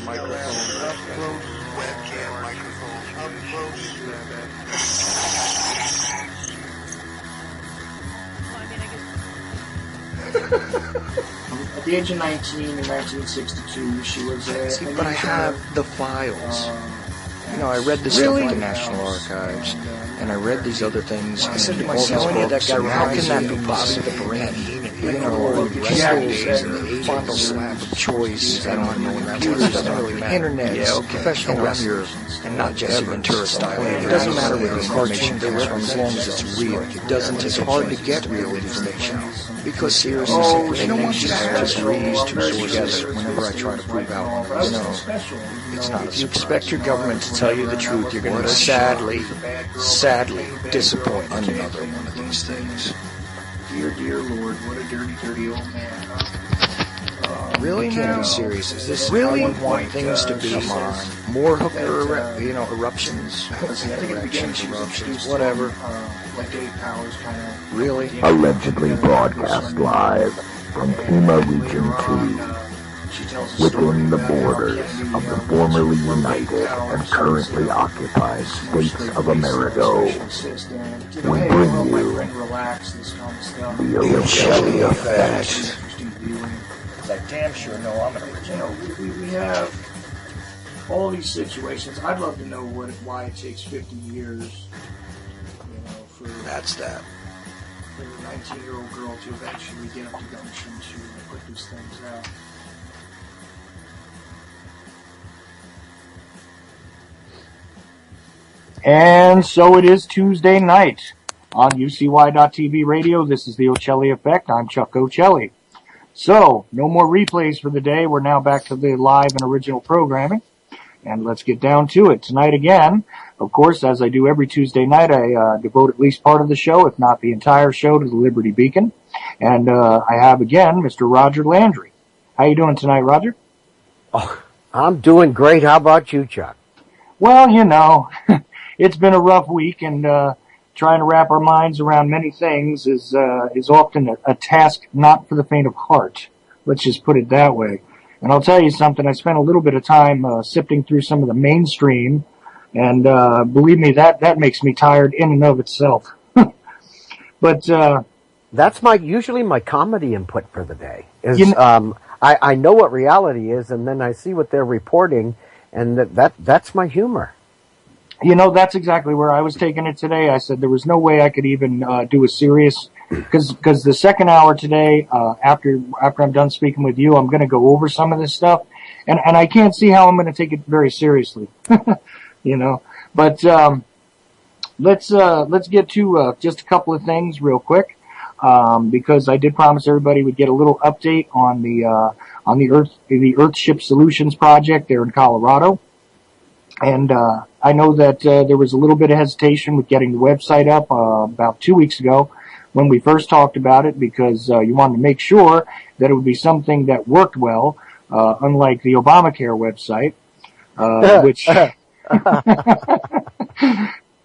microphone up close. Webcam microphone up close. At the age of 19 in 1962, she was a... See, but I have the files. You know, I read this stuff at the National Archives, and I read these other things. I said to myself, how can that be possible? You know, pistols and fondle slap of choice, I don't know what doesn't really matter. Internet, professional wrestlers, and not Jesse Ventura style. It doesn't matter where the information comes from as long as it's real. It's hard to get real information. Because seriously, they don't want you to just read two together whenever I try to prove out one of these things. It's not. If you expect your government to tell you the truth, you're going to sadly disappoint another one of these things. Dear Lord, what a dirty old man. Really? Can't be serious. Is this really how you want things to be? Come on. More hooker, eruptions. Eruptions, whatever. Really? Allegedly broadcast live from Pima Region 2, within the borders of the formerly united and currently occupied states of America. We bring you the Ochelli Effect. I damn sure know I'm an original. We have all these situations. I'd love to know why it takes 50 years, for a 19-year-old girl to eventually get up to gumption to put these things out. And so it is Tuesday night on UCY.TV radio. This is the Ochelli Effect. I'm Chuck Ochelli. So, no more replays for the day. We're now back to the live and original programming. And let's get down to it. Tonight again, of course, as I do every Tuesday night, I devote at least part of the show, if not the entire show, to the Liberty Beacon. And I have again Mr. Roger Landry. How you doing tonight, Roger? Oh, I'm doing great. How about you, Chuck? Well, it's been a rough week, and trying to wrap our minds around many things is often a task not for the faint of heart. Let's just put it that way. And I'll tell you something, I spent a little bit of time sifting through some of the mainstream, and believe me, that makes me tired in and of itself. But that's usually my comedy input for the day. I know what reality is, and then I see what they're reporting, and that's my humor. That's exactly where I was taking it today. I said there was no way I could even do a serious, because the second hour today, after I'm done speaking with you, I'm going to go over some of this stuff, and I can't see how I'm going to take it very seriously, But let's get to just a couple of things real quick, because I did promise everybody we'd get a little update on the Earthship Solutions project there in Colorado. And I know that there was a little bit of hesitation with getting the website up about 2 weeks ago when we first talked about it, because you wanted to make sure that it would be something that worked well, unlike the Obamacare website, which...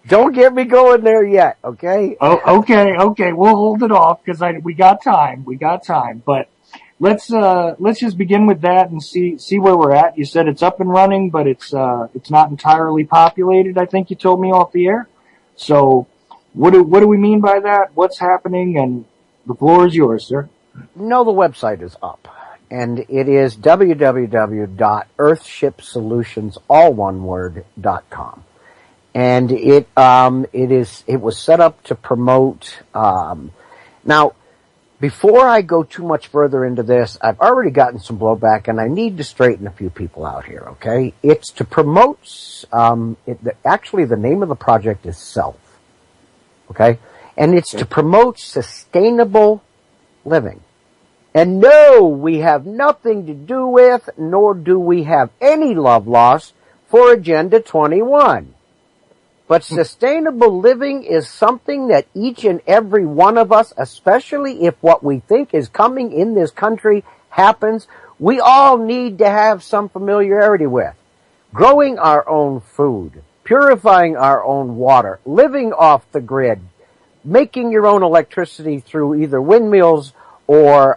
Don't get me going there yet, okay? Oh, okay. We'll hold it off because we got time. But let's just begin with that and see where we're at. You said it's up and running, but it's not entirely populated. I think you told me off the air. So what do we mean by that? What's happening? And the floor is yours, sir. No, the website is up, and it is www.earthshipsolutions.com. And it was set up to promote, now, before I go too much further into this, I've already gotten some blowback, and I need to straighten a few people out here, okay? It's to promote, actually the name of the project is SELF, okay? And it's to promote sustainable living. And no, we have nothing to do with, nor do we have any love lost for Agenda 21. But sustainable living is something that each and every one of us, especially if what we think is coming in this country happens, we all need to have some familiarity with. Growing our own food, purifying our own water, living off the grid, making your own electricity through either windmills or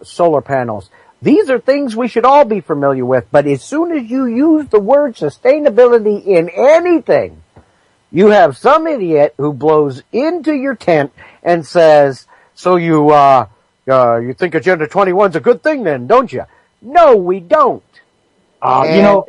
solar panels, These are things we should all be familiar with, but as soon as you use the word sustainability in anything, you have some idiot who blows into your tent and says, so you think Agenda 21 is a good thing then, don't you? No, we don't.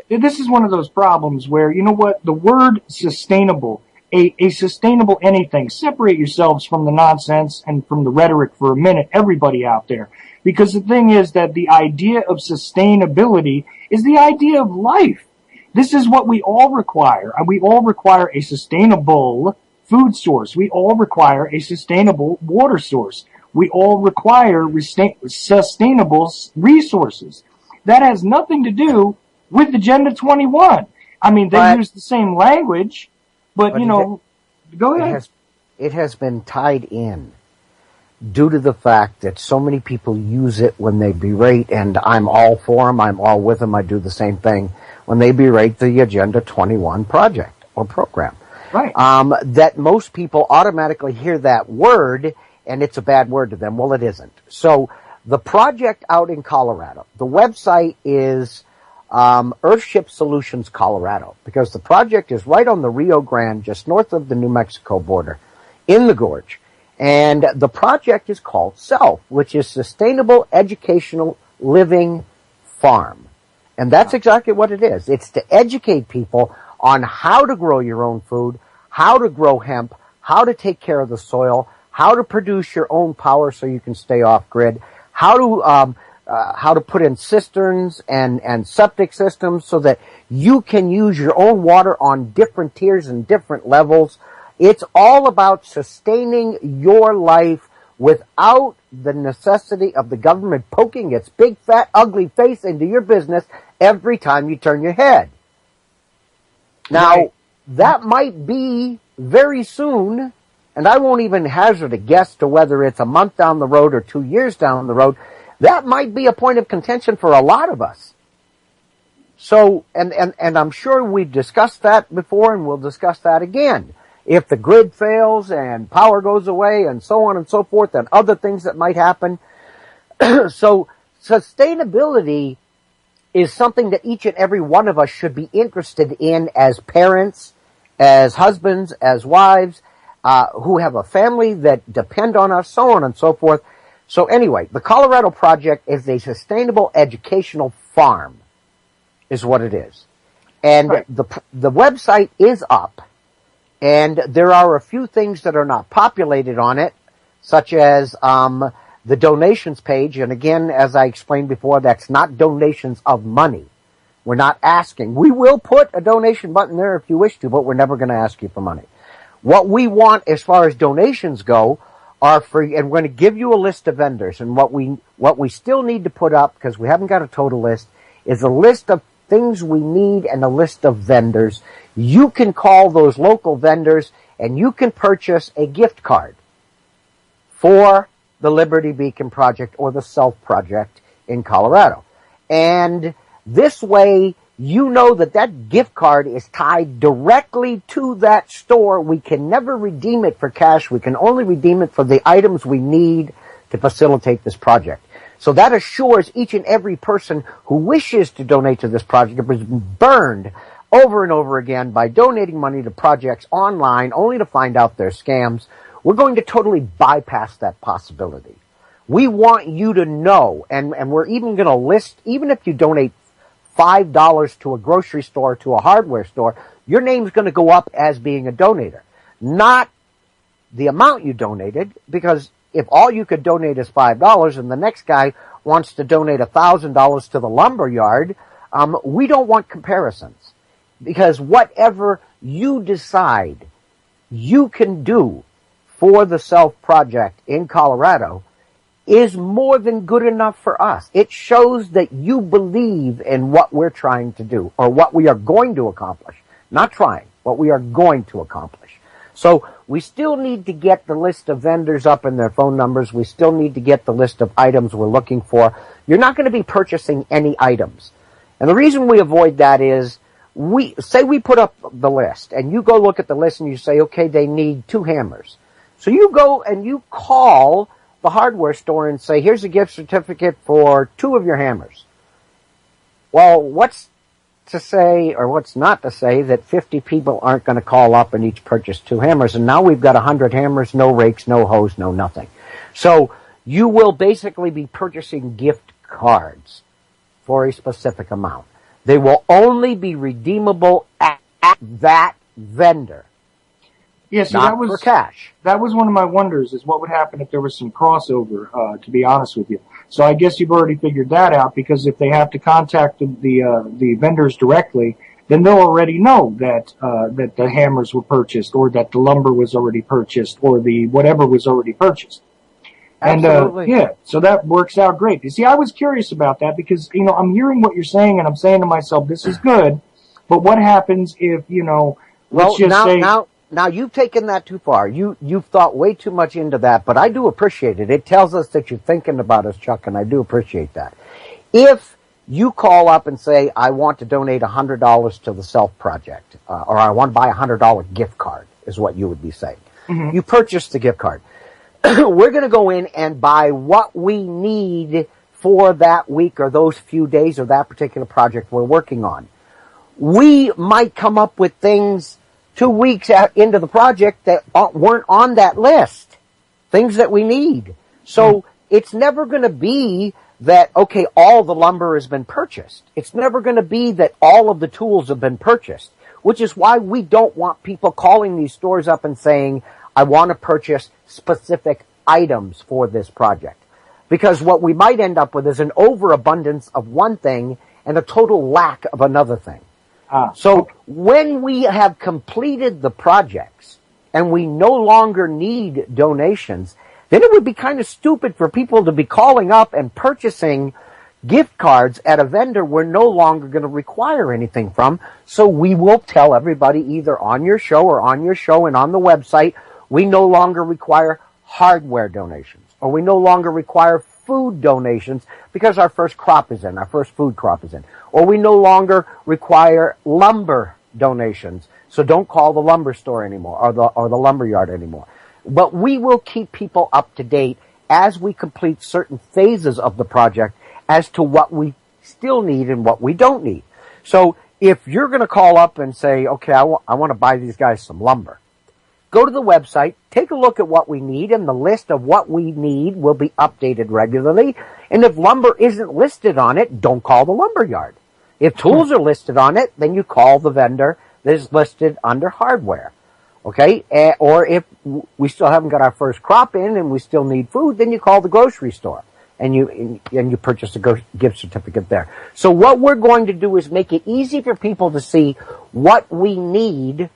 This is one of those problems where, you know what, the word sustainable, a sustainable anything, separate yourselves from the nonsense and from the rhetoric for a minute, everybody out there. Because the thing is that the idea of sustainability is the idea of life. This is what we all require. We all require a sustainable food source. We all require a sustainable water source. We all require sustainable resources. That has nothing to do with Agenda 21. I mean, they use the same language, but go ahead. It has been tied in due to the fact that so many people use it when they berate, and I'm all for them, I'm all with them, I do the same thing, when they berate the Agenda 21 project or program. Right. That most people automatically hear that word, and it's a bad word to them. Well, it isn't. So the project out in Colorado, the website is Earthship Solutions Colorado, because the project is right on the Rio Grande, just north of the New Mexico border, in the gorge. And the project is called SELF, which is Sustainable Educational Living Farm. And that's exactly what it is. It's to educate people on how to grow your own food, how to grow hemp, how to take care of the soil, how to produce your own power so you can stay off grid, how to put in cisterns and septic systems so that you can use your own water on different tiers and different levels. It's all about sustaining your life without the necessity of the government poking its big, fat, ugly face into your business every time you turn your head. Now, that might be very soon, and I won't even hazard a guess to whether it's a month down the road or 2 years down the road. That might be a point of contention for a lot of us. So, and I'm sure we've discussed that before, and we'll discuss that again. If the grid fails and power goes away and so on and so forth, and other things that might happen. So sustainability is something that each and every one of us should be interested in as parents, as husbands, as wives, who have a family that depend on us, so on and so forth. So anyway, the Colorado Project is a sustainable educational farm, is what it is. And right. The website is up. And there are a few things that are not populated on it, such as the donations page. And again, as I explained before, that's not donations of money. We're not asking. We will put a donation button there if you wish to, but we're never going to ask you for money. What we want as far as donations go are free, and we're going to give you a list of vendors. And what we still need to put up, because we haven't got a total list, is a list of things we need and a list of vendors. You can call those local vendors and you can purchase a gift card for the Liberty Beacon Project or the Self Project in Colorado. And this way, you know that gift card is tied directly to that store. We can never redeem it for cash. We can only redeem it for the items we need to facilitate this project. So that assures each and every person who wishes to donate to this project has been burned over and over again by donating money to projects online only to find out they're scams. We're going to totally bypass that possibility. We want you to know, and we're even going to list, even if you donate $5 to a grocery store, to a hardware store, your name's going to go up as being a donator. Not the amount you donated, because if all you could donate is $5 and the next guy wants to donate $1,000 to the lumber yard, we don't want comparisons. Because whatever you decide you can do for the Self Project in Colorado is more than good enough for us. It shows that you believe in what we're trying to do, or what we are going to accomplish. Not trying, what we are going to accomplish. So we still need to get the list of vendors up and their phone numbers. We still need to get the list of items we're looking for. You're not going to be purchasing any items. And the reason we avoid that is, we put up the list, and you go look at the list and you say, okay, they need 2 hammers. So you go and you call the hardware store and say, here's a gift certificate for 2 of your hammers. Well, what's to say, or what's not to say, that 50 people aren't going to call up and each purchase 2 hammers, and now we've got 100 hammers, no rakes, no hose, no nothing. So you will basically be purchasing gift cards for a specific amount. They will only be redeemable at that vendor. Yeah, see, not for cash. That was one of my wonders, is what would happen if there was some crossover, to be honest with you. So I guess you've already figured that out, because if they have to contact the vendors directly, then they'll already know that that the hammers were purchased, or that the lumber was already purchased, or the whatever was already purchased. Absolutely. And, so that works out great. You see, I was curious about that because, I'm hearing what you're saying and I'm saying to myself, this is good, but what happens if, let's just say... Now you've taken that too far. You've thought way too much into that, but I do appreciate it. It tells us that you're thinking about us, Chuck, and I do appreciate that. If you call up and say, I want to donate $100 to the Self Project, or I want to buy a $100 gift card, is what you would be saying. Mm-hmm. You purchase the gift card. We're going to go in and buy what we need for that week or those few days or that particular project we're working on. We might come up with things 2 weeks into the project that weren't on that list. Things that we need. So it's never going to be that, okay, all the lumber has been purchased. It's never going to be that all of the tools have been purchased, which is why we don't want people calling these stores up and saying, I want to purchase specific items for this project. Because what we might end up with is an overabundance of one thing and a total lack of another thing. So when we have completed the projects and we no longer need donations, then it would be kind of stupid for people to be calling up and purchasing gift cards at a vendor we're no longer going to require anything from. So we will tell everybody either on your show and on the website, we no longer require hardware donations, or we no longer require food donations because our first crop is in, our first food crop is in, or we no longer require lumber donations. So don't call the lumber store anymore, or the lumber yard anymore. But we will keep people up to date as we complete certain phases of the project as to what we still need and what we don't need. So if you're going to call up and say, okay, I want to buy these guys some lumber, go to the website, take a look at what we need, and the list of what we need will be updated regularly. And if lumber isn't listed on it, don't call the lumber yard. If tools are listed on it, then you call the vendor that is listed under hardware. Okay? Or if we still haven't got our first crop in and we still need food, then you call the grocery store and you purchase a gift certificate there. So what we're going to do is make it easy for people to see what we need,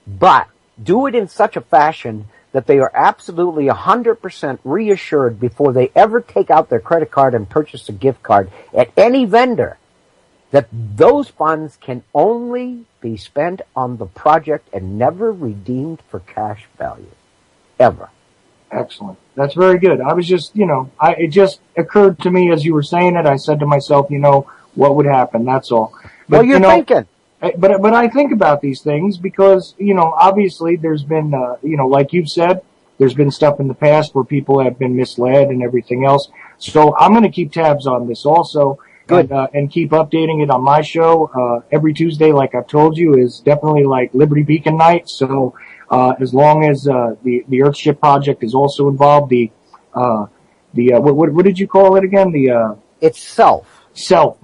but do it in such a fashion that they are absolutely 100% reassured before they ever take out their credit card and purchase a gift card at any vendor that those funds can only be spent on the project and never redeemed for cash value. Ever. Excellent. That's very good. I was just, it just occurred to me as you were saying it. I said to myself, what would happen? That's all. But, well, you're thinking. But I think about these things because, obviously there's been, like you've said, there's been stuff in the past where people have been misled and everything else. So I'm going to keep tabs on this also. Good. And keep updating it on my show. Every Tuesday, like I've told you, is definitely like Liberty Beacon night. So, as long as, the Earthship Project is also involved, what did you call it again? It's SELF.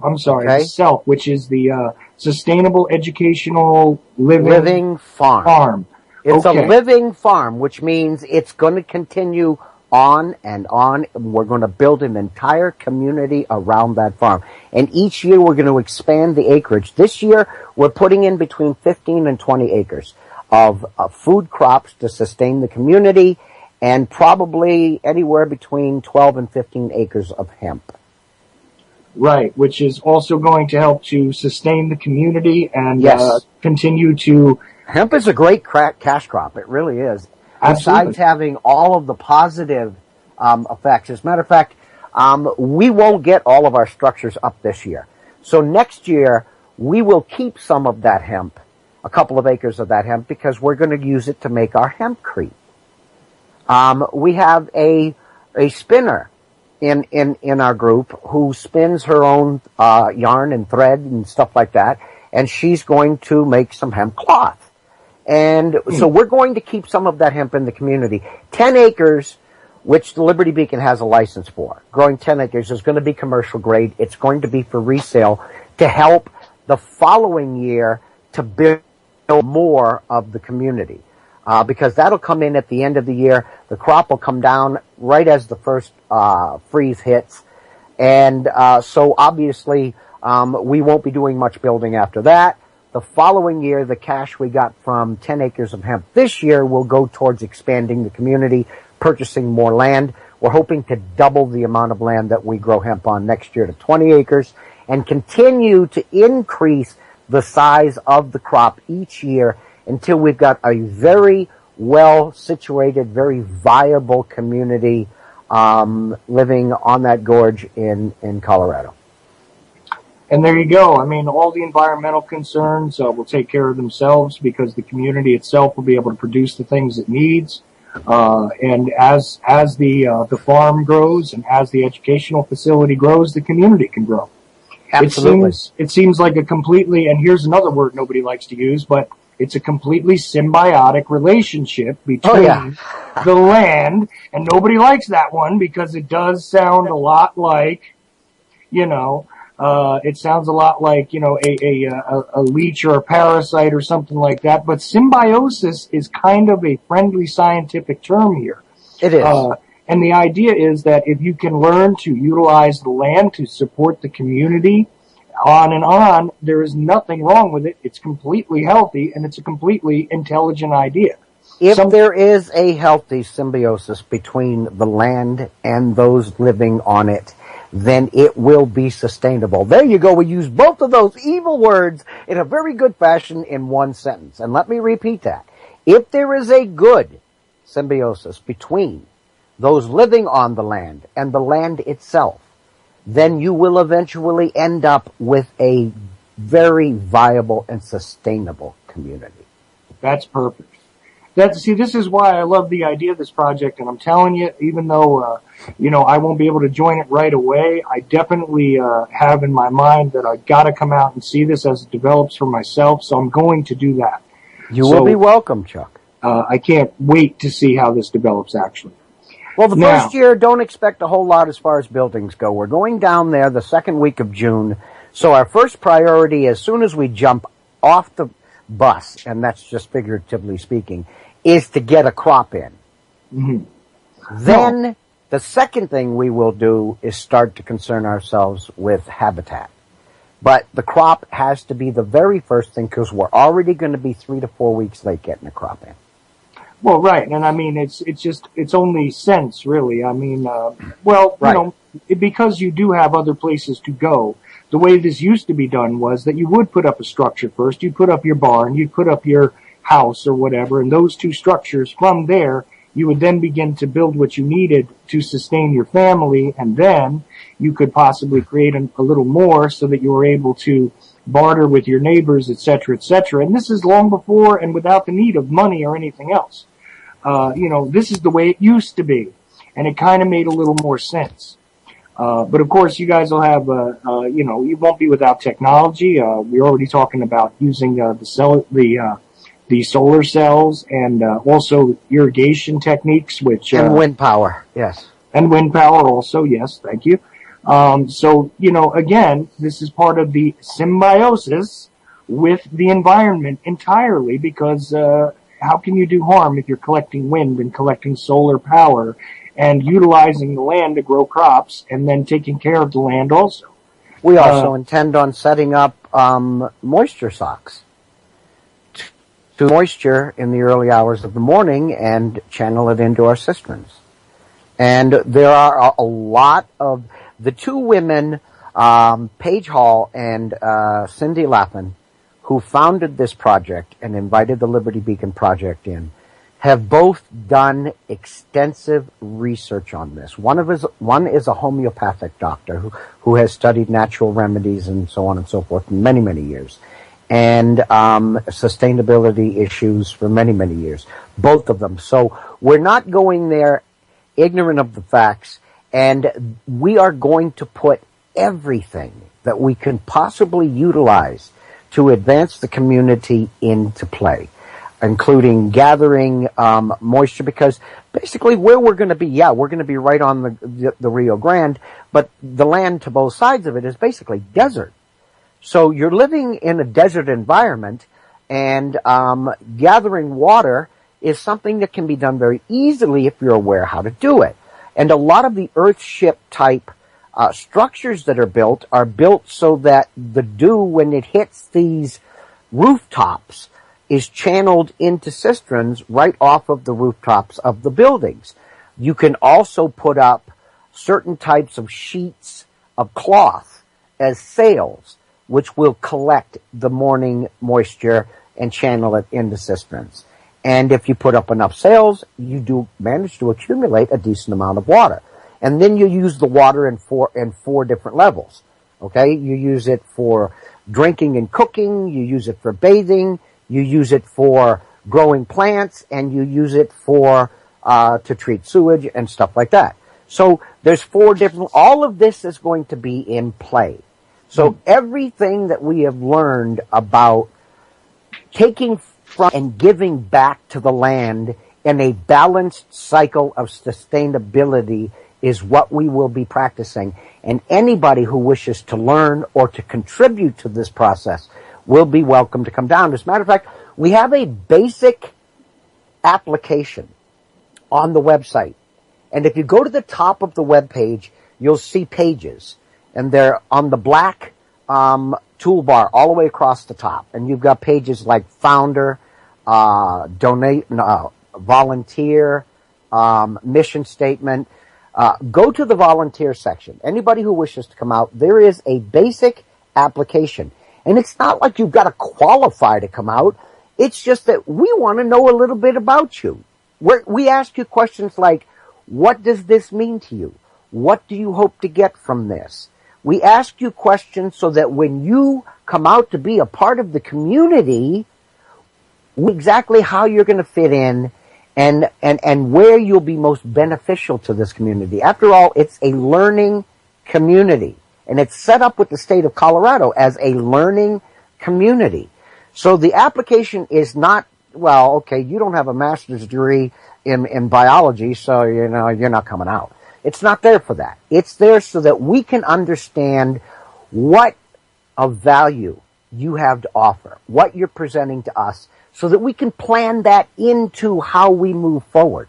I'm sorry. Okay. SELF, which is the, Sustainable Educational Living Farm. It's okay. a living farm, which means it's going to continue on and on. We're going to build an entire community around that farm. And each year we're going to expand the acreage. This year we're putting in between 15 and 20 acres of food crops to sustain the community, and probably anywhere between 12 and 15 acres of hemp. Right, which is also going to help to sustain the community and yes. Continue to... Hemp is a great cash crop. It really is. Absolutely. Besides having all of the positive effects. As a matter of fact, we won't get all of our structures up this year. So next year, we will keep some of that hemp, a couple of acres of that hemp, because we're going to use it to make our hempcrete. We have a a spinner in our group who spins her own yarn and thread and stuff like that, and she's going to make some hemp cloth. And so we're going to keep some of that hemp in the community. 10 acres, which the Liberty Beacon has a license for, growing 10 acres, is going to be commercial grade. It's going to be for resale to help the following year to build more of the community. Because that'll come in at the end of the year. The crop will come down right as the first freeze hits. And so obviously we won't be doing much building after that. The following year, the cash we got from 10 acres of hemp this year will go towards expanding the community, purchasing more land. We're hoping to double the amount of land that we grow hemp on next year to 20 acres and continue to increase the size of the crop each year until we've got a very well-situated, very viable community living on that gorge in Colorado. And there you go. I mean, all the environmental concerns will take care of themselves because the community itself will be able to produce the things it needs. And as the farm grows and as the educational facility grows, the community can grow. Absolutely. It seems like a completely, and here's another word nobody likes to use, but it's a completely symbiotic relationship between the land, and nobody likes that one because it does sound a lot like, it sounds a lot like, a leech or a parasite or something like that. But symbiosis is kind of a friendly scientific term here. It is. And the idea is that if you can learn to utilize the land to support the community on, there is nothing wrong with it. It's completely healthy, and it's a completely intelligent idea. If there is a healthy symbiosis between the land and those living on it, then it will be sustainable. There you go. We use both of those evil words in a very good fashion in one sentence. And let me repeat that. If there is a good symbiosis between those living on the land and the land itself, then you will eventually end up with a very viable and sustainable community. That's perfect. This is why I love the idea of this project, and I'm telling you, even though, I won't be able to join it right away, I definitely have in my mind that I gotta come out and see this as it develops for myself, so I'm going to do that. You will be welcome, Chuck. I can't wait to see how this develops, actually. Well, the first year, don't expect a whole lot as far as buildings go. We're going down there the second week of June, so our first priority, as soon as we jump off the bus, and that's just figuratively speaking, is to get a crop in. Mm-hmm. Then the second thing we will do is start to concern ourselves with habitat. But the crop has to be the very first thing because we're already going to be 3 to 4 weeks late getting a crop in. Well, right, and I mean it's only sense, really. I mean, because you do have other places to go. The way this used to be done was that you would put up a structure first. You'd put up your barn, you'd put up your house or whatever, and those two structures, from there, you would then begin to build what you needed to sustain your family, and then you could possibly create a little more so that you were able to barter with your neighbors, et cetera, et cetera. And this is long before and without the need of money or anything else. This is the way it used to be, and it kind of made a little more sense. But of course, you guys will have, you won't be without technology. We're already talking about using the solar cells and also irrigation techniques, and wind power, yes, and wind power also, yes. Thank you. So again, this is part of the symbiosis with the environment entirely, because how can you do harm if you're collecting wind and collecting solar power and utilizing the land to grow crops and then taking care of the land also? We also intend on setting up moisture socks to moisture in the early hours of the morning and channel it into our cisterns. And there are a lot of the two women, Paige Hall and Cindy Lappin, who founded this project and invited the Liberty Beacon Project in, have both done extensive research on this. One is a homeopathic doctor who has studied natural remedies and so on and so forth for many, many years, and sustainability issues for many, many years, both of them. So we're not going there ignorant of the facts, and we are going to put everything that we can possibly utilize to advance the community into play, including gathering moisture, because basically where we're going to be, we're going to be right on the Rio Grande, but the land to both sides of it is basically desert. So you're living in a desert environment, and gathering water is something that can be done very easily if you're aware how to do it. And a lot of the earthship type structures that are built so that the dew, when it hits these rooftops, is channeled into cisterns right off of the rooftops of the buildings. You can also put up certain types of sheets of cloth as sails, which will collect the morning moisture and channel it into cisterns. And if you put up enough sails, you do manage to accumulate a decent amount of water. And then you use the water in four different levels. Okay? You use it for drinking and cooking, you use it for bathing, you use it for growing plants, and you use it for to treat sewage and stuff like that. So there's four different, all of this is going to be in play. So everything that we have learned about taking from and giving back to the land in a balanced cycle of sustainability is what we will be practicing. And anybody who wishes to learn or to contribute to this process will be welcome to come down. As a matter of fact, we have a basic application on the website. And if you go to the top of the web page, you'll see pages. And they're on the black toolbar all the way across the top. And you've got pages like founder, donate, volunteer, mission statement. Go to the volunteer section. Anybody who wishes to come out, there is a basic application. And it's not like you've got to qualify to come out. It's just that we want to know a little bit about you. We ask you questions like, what does this mean to you? What do you hope to get from this? We ask you questions so that when you come out to be a part of the community, exactly how you're going to fit in and where you'll be most beneficial to this community. After all, it's a learning community, and it's set up with the state of Colorado as a learning community. So the application is not, well, okay, you don't have a master's degree in biology, so you're not coming out. It's not there for that. It's there so that we can understand what of value you have to offer, what you're presenting to us, so that we can plan that into how we move forward.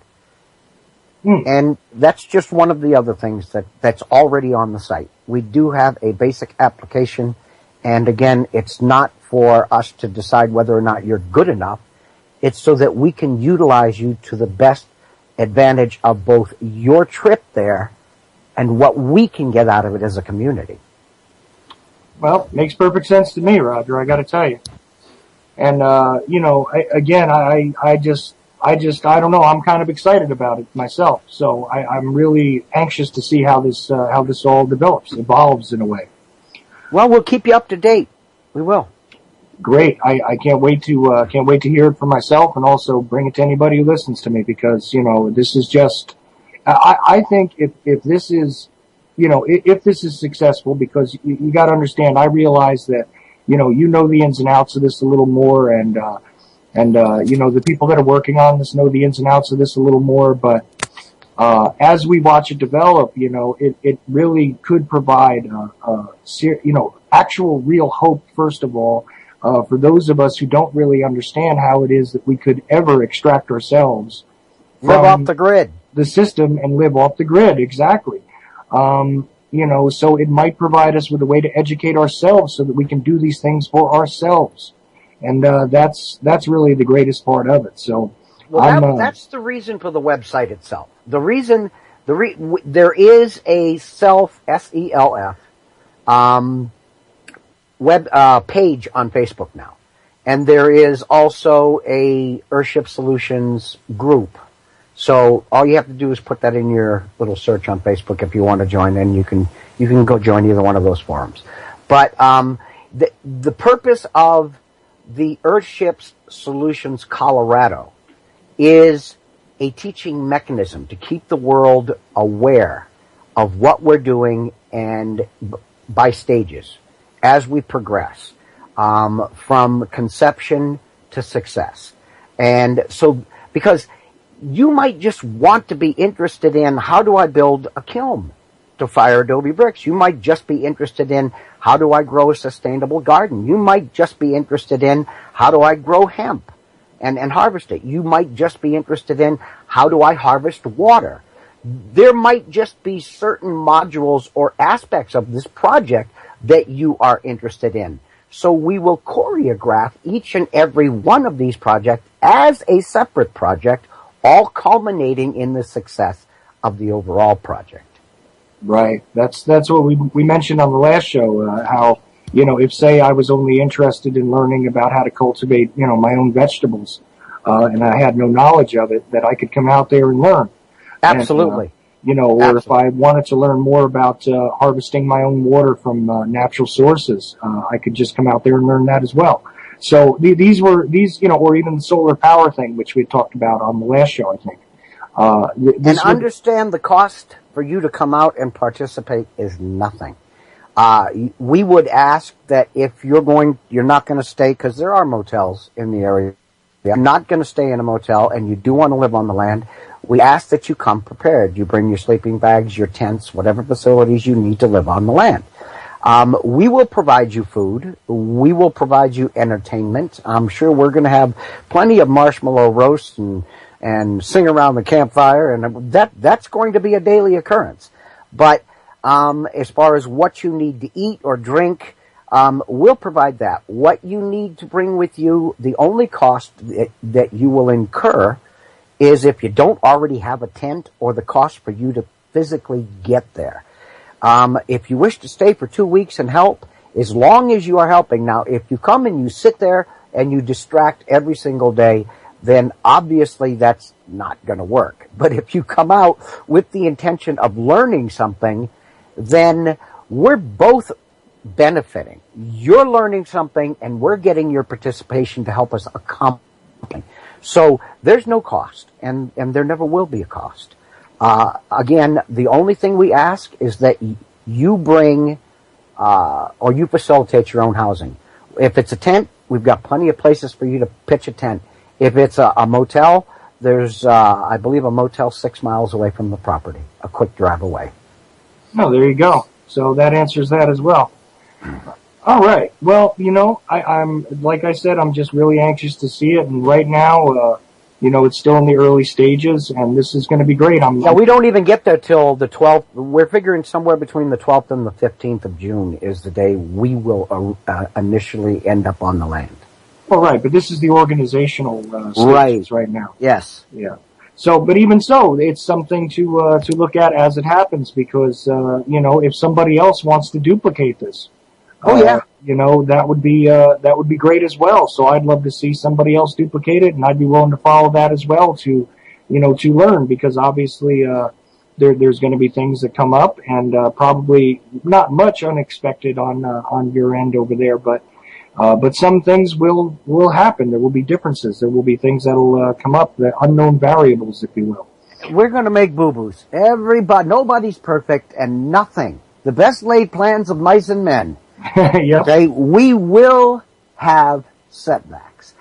And that's just one of the other things that's already on the site. We do have a basic application, and again, it's not for us to decide whether or not you're good enough. It's so that we can utilize you to the best advantage of both your trip there and what we can get out of it as a community. Well, makes perfect sense to me, Roger, I got to tell you. And, I don't know, I'm kind of excited about it myself. So I'm really anxious to see how this all evolves in a way. Well, we'll keep you up to date. We will. Great. I can't wait to hear it for myself, and also bring it to anybody who listens to me, because, this is just, I think if this is, if this is successful, because you got to understand, I realize that, you know the ins and outs of this a little more, and the people that are working on this know the ins and outs of this a little more, but as we watch it develop, it really could provide, actual real hope, first of all, for those of us who don't really understand how it is that we could ever extract ourselves live off the grid, the system, and live off the grid. Exactly. So it might provide us with a way to educate ourselves so that we can do these things for ourselves. And that's really the greatest part of it. So, that's the reason for the website itself. The reason there is a SELF web page on Facebook now, and there is also a Earthship Solutions group. So all you have to do is put that in your little search on Facebook if you want to join, and you can go join either one of those forums. But the purpose of the Earthship Solutions Colorado is a teaching mechanism to keep the world aware of what we're doing and by stages as we progress from conception to success. And so, because you might just want to be interested in how do I build a kiln to fire adobe bricks. You might just be interested in how do I grow a sustainable garden. You might just be interested in how do I grow hemp and harvest it. You might just be interested in how do I harvest water. There might just be certain modules or aspects of this project that you are interested in. So we will choreograph each and every one of these projects as a separate project, all culminating in the success of the overall project. Right. That's what we mentioned on the last show, how, if say I was only interested in learning about how to cultivate, my own vegetables, and I had no knowledge of it, that I could come out there and learn. Absolutely. And, or if I wanted to learn more about harvesting my own water from natural sources, I could just come out there and learn that as well. So these, or even the solar power thing, which we talked about on the last show, I think. And understand the cost for you to come out and participate is nothing. We would ask that if you're not going to stay, because there are motels in the area. You're not going to stay in a motel and you do want to live on the land. We ask that you come prepared. You bring your sleeping bags, your tents, whatever facilities you need to live on the land. We will provide you food. We will provide you entertainment. I'm sure we're going to have plenty of marshmallow roasts and sing around the campfire, and that's going to be a daily occurrence. But as far as what you need to eat or drink, we'll provide that. What you need to bring with you, the only cost that you will incur is if you don't already have a tent or the cost for you to physically get there. If you wish to stay for 2 weeks and help, as long as you are helping. Now, if you come and you sit there and you distract every single day, then obviously that's not going to work. But if you come out with the intention of learning something, then we're both benefiting. You're learning something and we're getting your participation to help us accomplish something. So there's no cost, and there never will be a cost. Again, the only thing we ask is that you bring or you facilitate your own housing. If it's a tent, we've got plenty of places for you to pitch a tent. If it's a motel, there's, I believe, a motel 6 miles away from the property, a quick drive away. Oh, there you go. So that answers that as well. All right. Well, I'm like I said, I'm just really anxious to see it. And right now, it's still in the early stages, and this is going to be great. We don't even get there till the 12th. We're figuring somewhere between the 12th and the 15th of June is the day we will initially end up on the land. Well, right, but this is the organizational stages right now. Yes. Yeah. So, but even so, it's something to look at as it happens, because if somebody else wants to duplicate this, that would be great as well. So I'd love to see somebody else duplicate it, and I'd be willing to follow that as well to learn, because obviously there's going to be things that come up, and probably not much unexpected on your end over there, but some things will happen. There will be differences. There will be things that'll come up, the unknown variables, if you will. We're going to make boo-boos. Nobody's perfect, and nothing. The best laid plans of mice and men. Yep. Okay, we will have setbacks.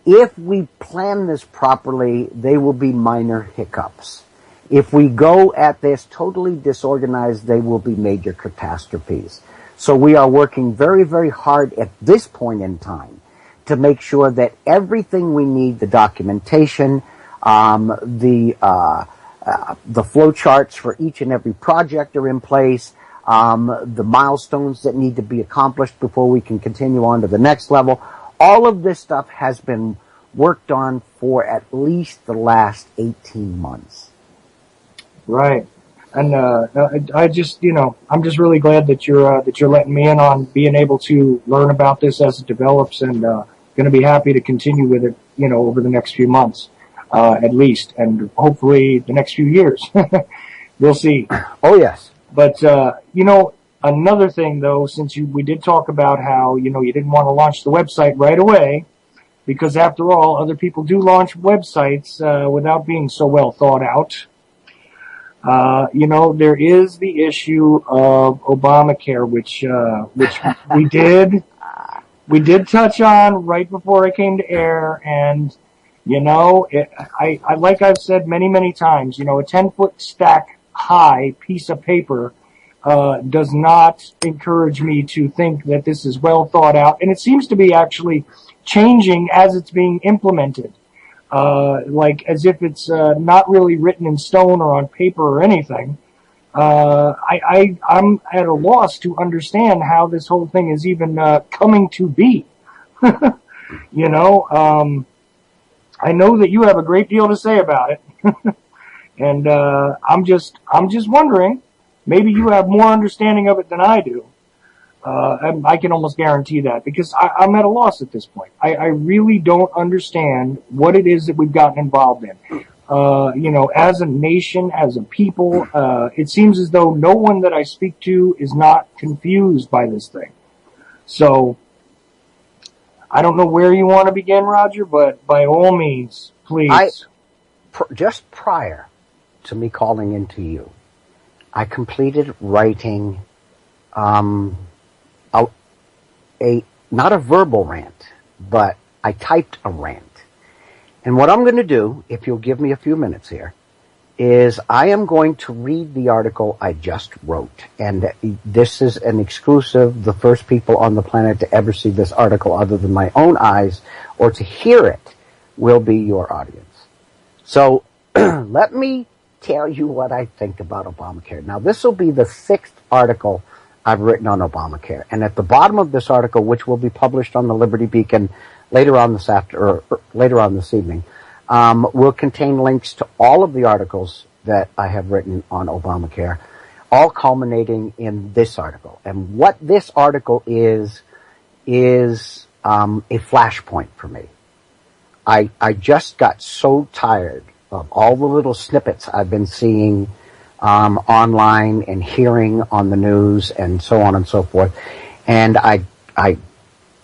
If we plan this properly, they will be minor hiccups. If we go at this totally disorganized, they will be major catastrophes. So we are working very, very hard at this point in time to make sure that everything we need, the documentation, the flow charts for each and every project are in place, the milestones that need to be accomplished before we can continue on to the next level. All of this stuff has been worked on for at least the last 18 months. Right. And I'm just really glad that you're letting me in on being able to learn about this as it develops, and going to be happy to continue with it, over the next few months, at least, and hopefully the next few years. We'll see. Oh yes. But another thing though, since we did talk about how you didn't want to launch the website right away, because after all, other people do launch websites without being so well thought out. There is the issue of Obamacare, which we did touch on right before I came to air, and I like I've said many, many times, a 10-foot stack high piece of paper does not encourage me to think that this is well thought out, and it seems to be actually changing as it's being implemented. Like as if it's not really written in stone or on paper or anything. I'm at a loss to understand how this whole thing is even coming to be. I know that you have a great deal to say about it, and I'm just wondering. Maybe you have more understanding of it than I do. I can almost guarantee that, because I'm at a loss at this point. I really don't understand what it is that we've gotten involved in. As a nation, as a people, it seems as though no one that I speak to is not confused by this thing. So, I don't know where you want to begin, Roger, but by all means, please. Just prior to me calling into you, I completed writing not a verbal rant, but I typed a rant. And what I'm going to do, if you'll give me a few minutes here, is I am going to read the article I just wrote. And this is an exclusive, the first people on the planet to ever see this article other than my own eyes, or to hear it, will be your audience. So let me tell you what I think about Obamacare. Now, this will be the 6th article I've written on Obamacare. And at the bottom of this article, which will be published on the Liberty Beacon later on this evening, will contain links to all of the articles that I have written on Obamacare, all culminating in this article. And what this article is a flashpoint for me. I just got so tired of all the little snippets I've been seeing online and hearing on the news and so on and so forth. And I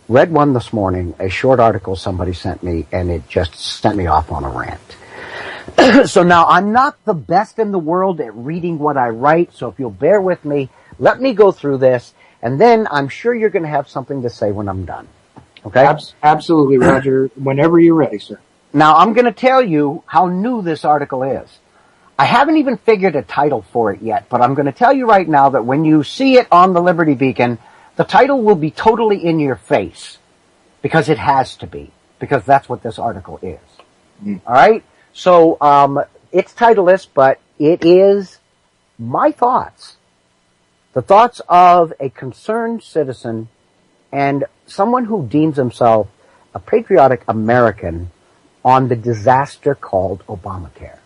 read one this morning, a short article somebody sent me, and it just sent me off on a rant. So now I'm not the best in the world at reading what I write, so if you'll bear with me, let me go through this, and then I'm sure you're going to have something to say when I'm done. Okay? Absolutely, Roger. Whenever you're ready, sir. Now I'm going to tell you how new this article is. I haven't even figured a title for it yet, but I'm going to tell you right now that when you see it on the Liberty Beacon, the title will be totally in your face, because it has to be, because that's what this article is. All right? So it's titleless, but it is my thoughts, the thoughts of a concerned citizen and someone who deems himself a patriotic American on the disaster called Obamacare.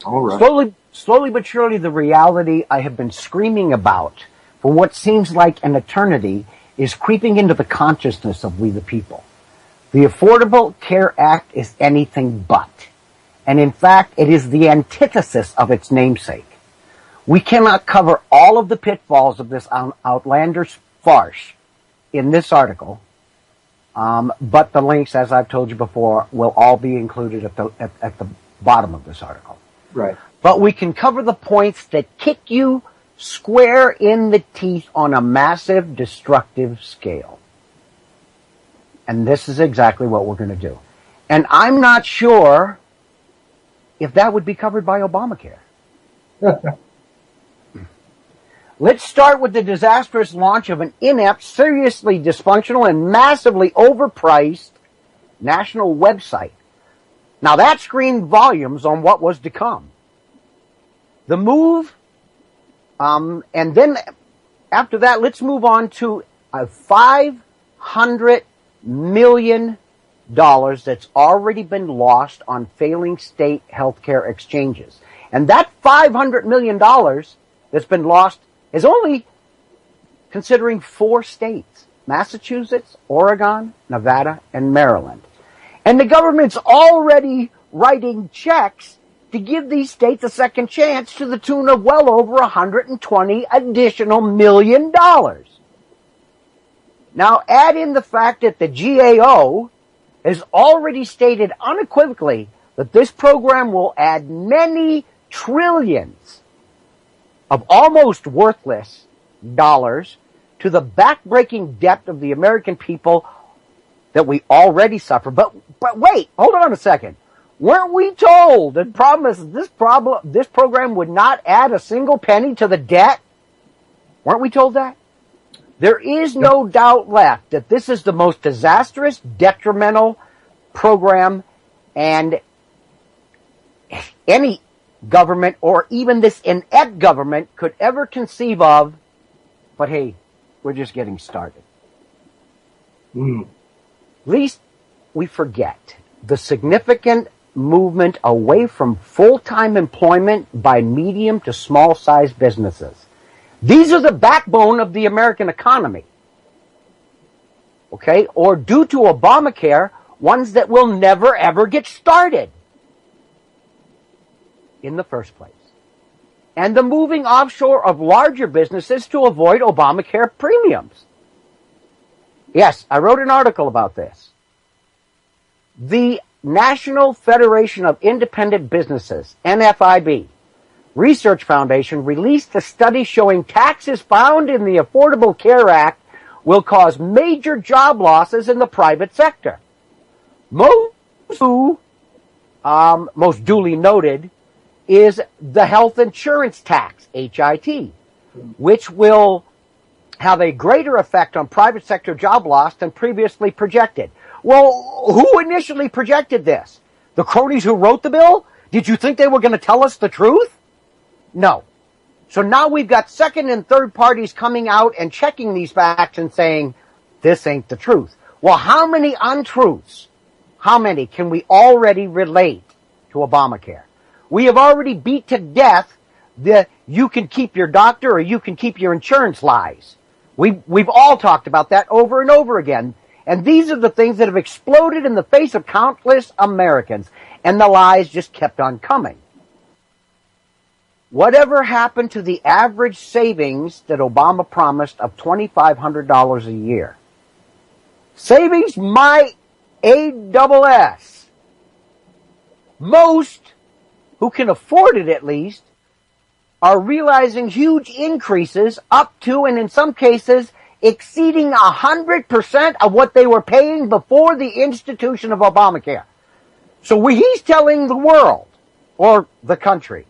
All right. Slowly but surely, the reality I have been screaming about for what seems like an eternity is creeping into the consciousness of we the people. The Affordable Care Act is anything but. And in fact, it is the antithesis of its namesake. We cannot cover all of the pitfalls of this outlandish farce in this article, but the links, as I've told you before, will all be included at the bottom of this article. Right. But we can cover the points that kick you square in the teeth on a massive, destructive scale. And this is exactly what we're going to do. And I'm not sure if that would be covered by Obamacare. Let's start with the disastrous launch of an inept, seriously dysfunctional, and massively overpriced national website. Now that screamed volumes on what was to come. The move, and then after that, let's move on to a $500 million that's already been lost on failing state healthcare exchanges. And that $500 million that's been lost is only considering 4 states: Massachusetts, Oregon, Nevada, and Maryland. And the government's already writing checks to give these states a second chance to the tune of well over $120 additional million. Now add in the fact that the GAO has already stated unequivocally that this program will add many trillions of almost worthless dollars to the backbreaking debt of the American people that we already suffer. But wait, hold on a second. Weren't we told and promised this program would not add a single penny to the debt? Weren't we told that? There is no doubt left that this is the most disastrous, detrimental program and any government or even this inept government could ever conceive of. But hey, we're just getting started. Least we forget the significant movement away from full-time employment by medium to small-sized businesses. These are the backbone of the American economy. Okay? Or due to Obamacare, ones that will never ever get started in the first place. And the moving offshore of larger businesses to avoid Obamacare premiums. Yes, I wrote an article about this. The National Federation of Independent Businesses, NFIB, Research Foundation released a study showing taxes found in the Affordable Care Act will cause major job losses in the private sector. Most duly noted is the health insurance tax, HIT, which will have a greater effect on private sector job loss than previously projected. Well, who initially projected this? The cronies who wrote the bill? Did you think they were going to tell us the truth? No. So now we've got second and third parties coming out and checking these facts and saying, this ain't the truth. Well, how many untruths, how many can we already relate to Obamacare? We have already beat to death the you can keep your doctor or you can keep your insurance lies. We've all talked about that over and over again. And these are the things that have exploded in the face of countless Americans. And the lies just kept on coming. Whatever happened to the average savings that Obama promised of $2,500 a year? Savings, my ASS. Most who can afford it at least are realizing huge increases up to, and in some cases, exceeding 100% of what they were paying before the institution of Obamacare. So he's telling the world, or the country,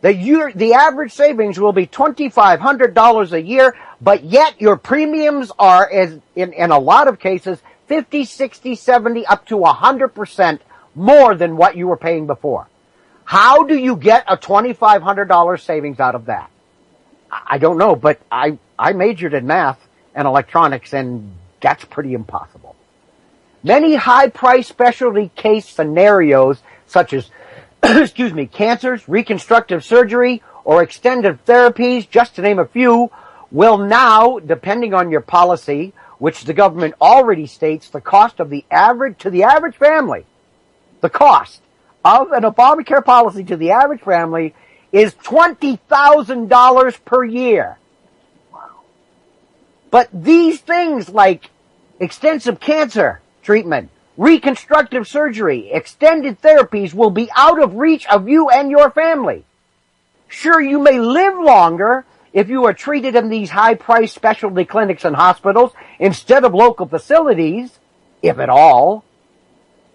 that the average savings will be $2,500 a year, but yet your premiums are, as in a lot of cases, 50, 60, 70, up to 100% more than what you were paying before. How do you get a $2,500 savings out of that? I don't know, but I majored in math and electronics, and that's pretty impossible. Many high-priced specialty case scenarios, such as, cancers, reconstructive surgery, or extended therapies, just to name a few, will now, depending on your policy, which the government already states the cost of the average family, the cost of an Obamacare policy to the average family is $20,000 per year. But these things like extensive cancer treatment, reconstructive surgery, extended therapies will be out of reach of you and your family. Sure, you may live longer if you are treated in these high-priced specialty clinics and hospitals instead of local facilities, if at all.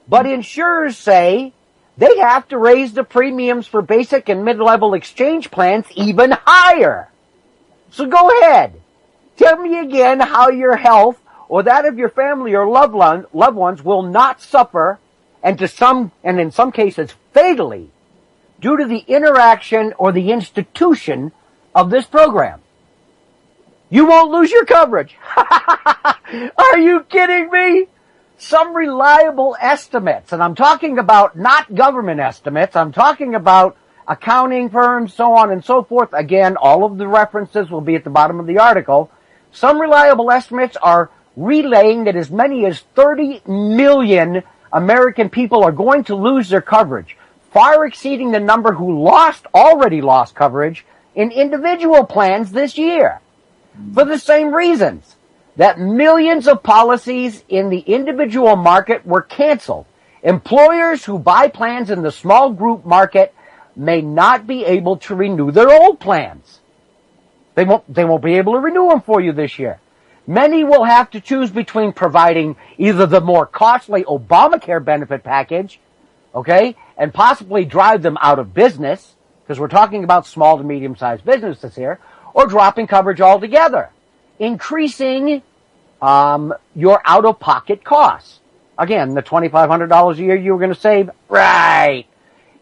But insurers say they have to raise the premiums for basic and mid-level exchange plans even higher. So go ahead. Tell me again how your health or that of your family or loved ones will not suffer, and in some cases fatally, due to the interaction or the institution of this program. You won't lose your coverage. Are you kidding me? Some reliable estimates, and I'm talking about not government estimates, I'm talking about accounting firms, so on and so forth. Again, all of the references will be at the bottom of the article. Some reliable estimates are relaying that as many as 30 million American people are going to lose their coverage, far exceeding the number who already lost coverage in individual plans this year. For the same reasons. that millions of policies in the individual market were canceled. Employers who buy plans in the small group market may not be able to renew their old plans. They won't be able to renew them for you this year. Many will have to choose between providing either the more costly Obamacare benefit package, okay, and possibly drive them out of business, because we're talking about small to medium-sized businesses here, or dropping coverage altogether, increasing your out-of-pocket costs. Again, the $2,500 a year you were going to save, right?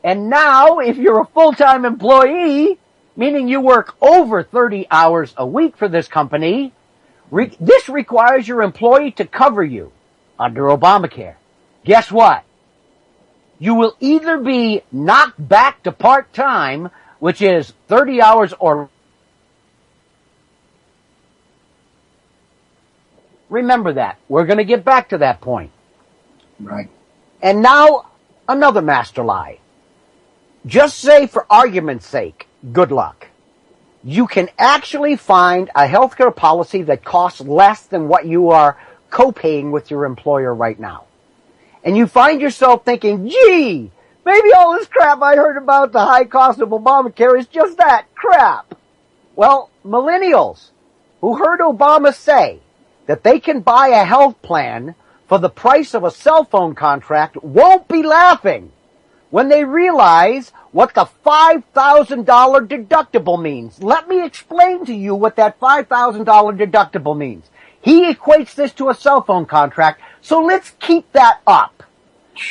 And now, if you're a full-time employee, meaning you work over 30 hours a week for this company, this requires your employee to cover you under Obamacare. Guess what? You will either be knocked back to part-time, which is 30 hours or... Remember that. We're going to get back to that point. Right. And now, another master lie. Just say, for argument's sake, good luck. You can actually find a healthcare policy that costs less than what you are co-paying with your employer right now. And you find yourself thinking, gee, maybe all this crap I heard about the high cost of Obamacare is just that crap. Well, millennials who heard Obama say that they can buy a health plan for the price of a cell phone contract won't be laughing when they realize what the $5,000 deductible means. Let me explain to you what that $5,000 deductible means. He equates this to a cell phone contract, so let's keep that up.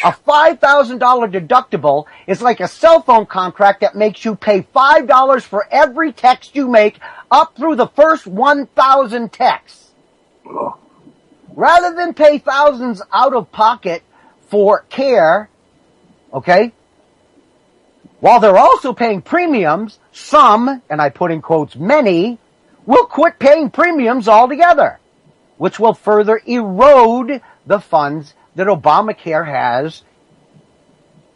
A $5,000 deductible is like a cell phone contract that makes you pay $5 for every text you make up through the first 1,000 texts. Rather than pay thousands out of pocket for care, okay, while they're also paying premiums, some, and I put in quotes many, will quit paying premiums altogether, which will further erode the funds that Obamacare has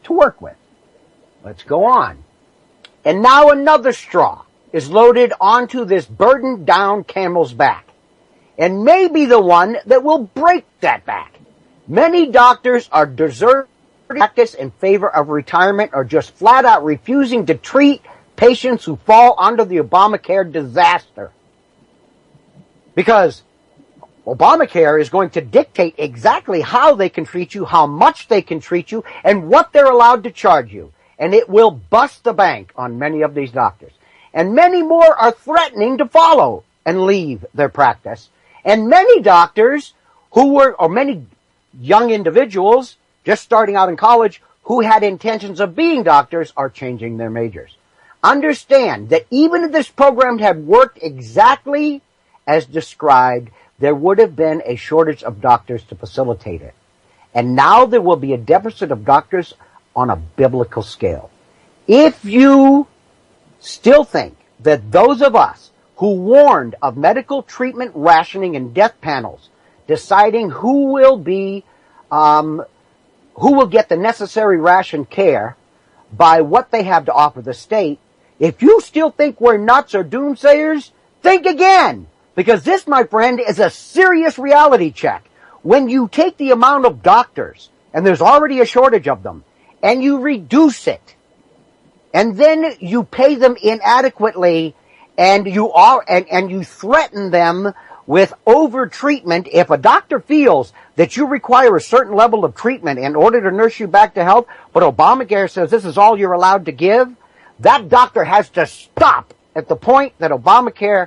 to work with. Let's go on. And now another straw is loaded onto this burdened down camel's back, and may be the one that will break that back. Many doctors are deserting practice in favor of retirement or just flat out refusing to treat patients who fall under the Obamacare disaster. Because Obamacare is going to dictate exactly how they can treat you, how much they can treat you, and what they're allowed to charge you. And it will bust the bank on many of these doctors. And many more are threatening to follow and leave their practice. And many doctors or many young individuals just starting out in college who had intentions of being doctors are changing their majors. Understand that even if this program had worked exactly as described, there would have been a shortage of doctors to facilitate it. And now there will be a deficit of doctors on a biblical scale. If you still think that those of us who warned of medical treatment rationing and death panels deciding who will get the necessary ration care by what they have to offer the state, if you still think we're nuts or doomsayers, think again. Because this, my friend, is a serious reality check. When you take the amount of doctors, and there's already a shortage of them, and you reduce it, and then you pay them inadequately, and you threaten them with over-treatment. If a doctor feels that you require a certain level of treatment in order to nurse you back to health, but Obamacare says this is all you're allowed to give, that doctor has to stop at the point that Obamacare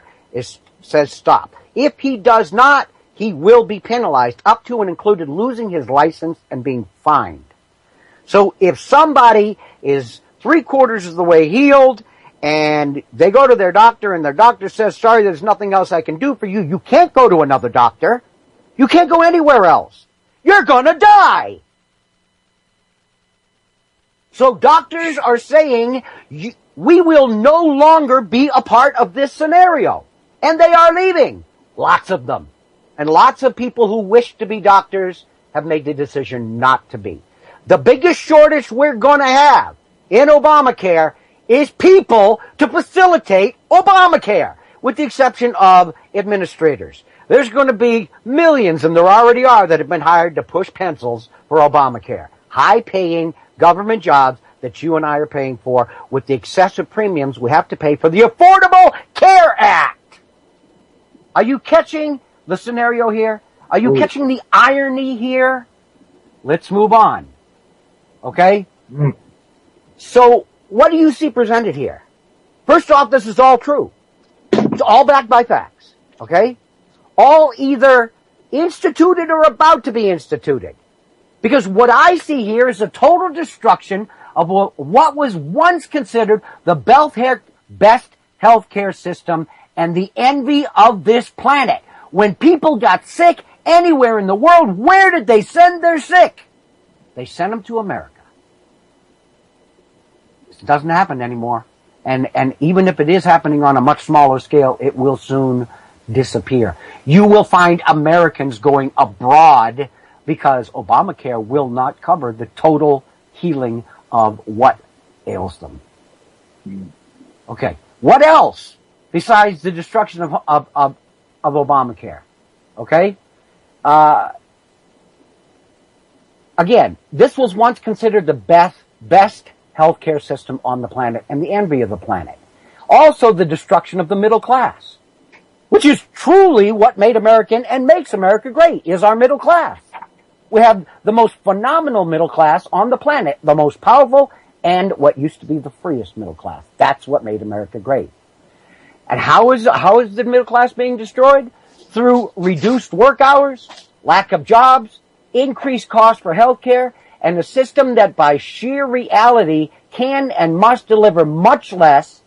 says stop. If he does not, he will be penalized, up to and included losing his license and being fined. So if somebody is 3/4 of the way healed, and they go to their doctor, and their doctor says, sorry, there's nothing else I can do for you, you can't go to another doctor. You can't go anywhere else. You're gonna die. So doctors are saying, we will no longer be a part of this scenario. And they are leaving. Lots of them. And lots of people who wish to be doctors have made the decision not to be. The biggest shortage we're going to have in Obamacare is people to facilitate Obamacare, with the exception of administrators. There's going to be millions, and there already are, that have been hired to push pencils for Obamacare. High-paying government jobs that you and I are paying for with the excessive premiums we have to pay for the Affordable Care Act. Are you catching the scenario here? Are you catching the irony here? Let's move on. Okay? So, what do you see presented here? First off, this is all true. It's all backed by facts. Okay? All either instituted or about to be instituted. Because what I see here is a total destruction of what was once considered the best healthcare system and the envy of this planet. When people got sick anywhere in the world, where did they send their sick? They sent them to America. This doesn't happen anymore. And even if it is happening on a much smaller scale, it will soon disappear. You will find Americans going abroad because Obamacare will not cover the total healing of what ails them. Okay. What else besides the destruction of Obamacare? Okay? Again, this was once considered the best healthcare system on the planet and the envy of the planet. Also, the destruction of the middle class, which is truly what made America and makes America great, is our middle class. We have the most phenomenal middle class on the planet, the most powerful, and what used to be the freest middle class. That's what made America great. And how is the middle class being destroyed? Through reduced work hours, lack of jobs, increased costs for health care, and a system that by sheer reality can and must deliver much less,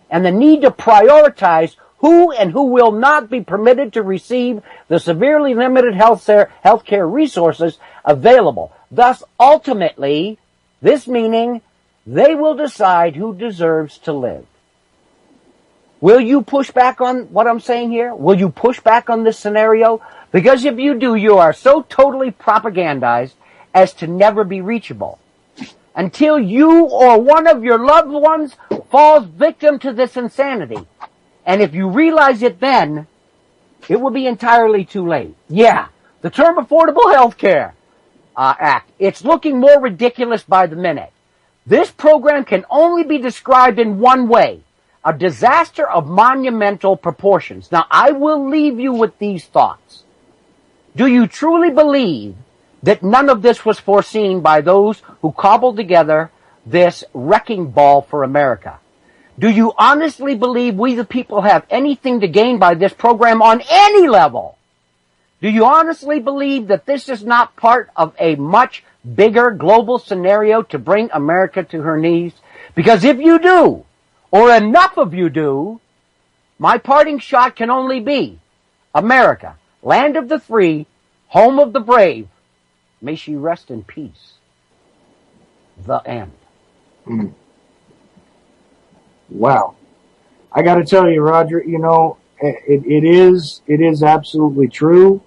and the need to prioritize who and who will not be permitted to receive the severely limited health care resources available. Thus, ultimately, this meaning they will decide who deserves to live. Will you push back on what I'm saying here? Will you push back on this scenario? Because if you do, you are so totally propagandized as to never be reachable. Until you or one of your loved ones falls victim to this insanity. And if you realize it then, it will be entirely too late. Yeah, the term Affordable Health Care Act, it's looking more ridiculous by the minute. This program can only be described in one way, a disaster of monumental proportions. Now, I will leave you with these thoughts. Do you truly believe that none of this was foreseen by those who cobbled together this wrecking ball for America? Do you honestly believe we the people have anything to gain by this program on any level? Do you honestly believe that this is not part of a much bigger global scenario to bring America to her knees? Because if you do, or enough of you do, my parting shot can only be America, land of the free, home of the brave. May she rest in peace. The end. Wow. I got to tell you, Roger, you know, it is absolutely true.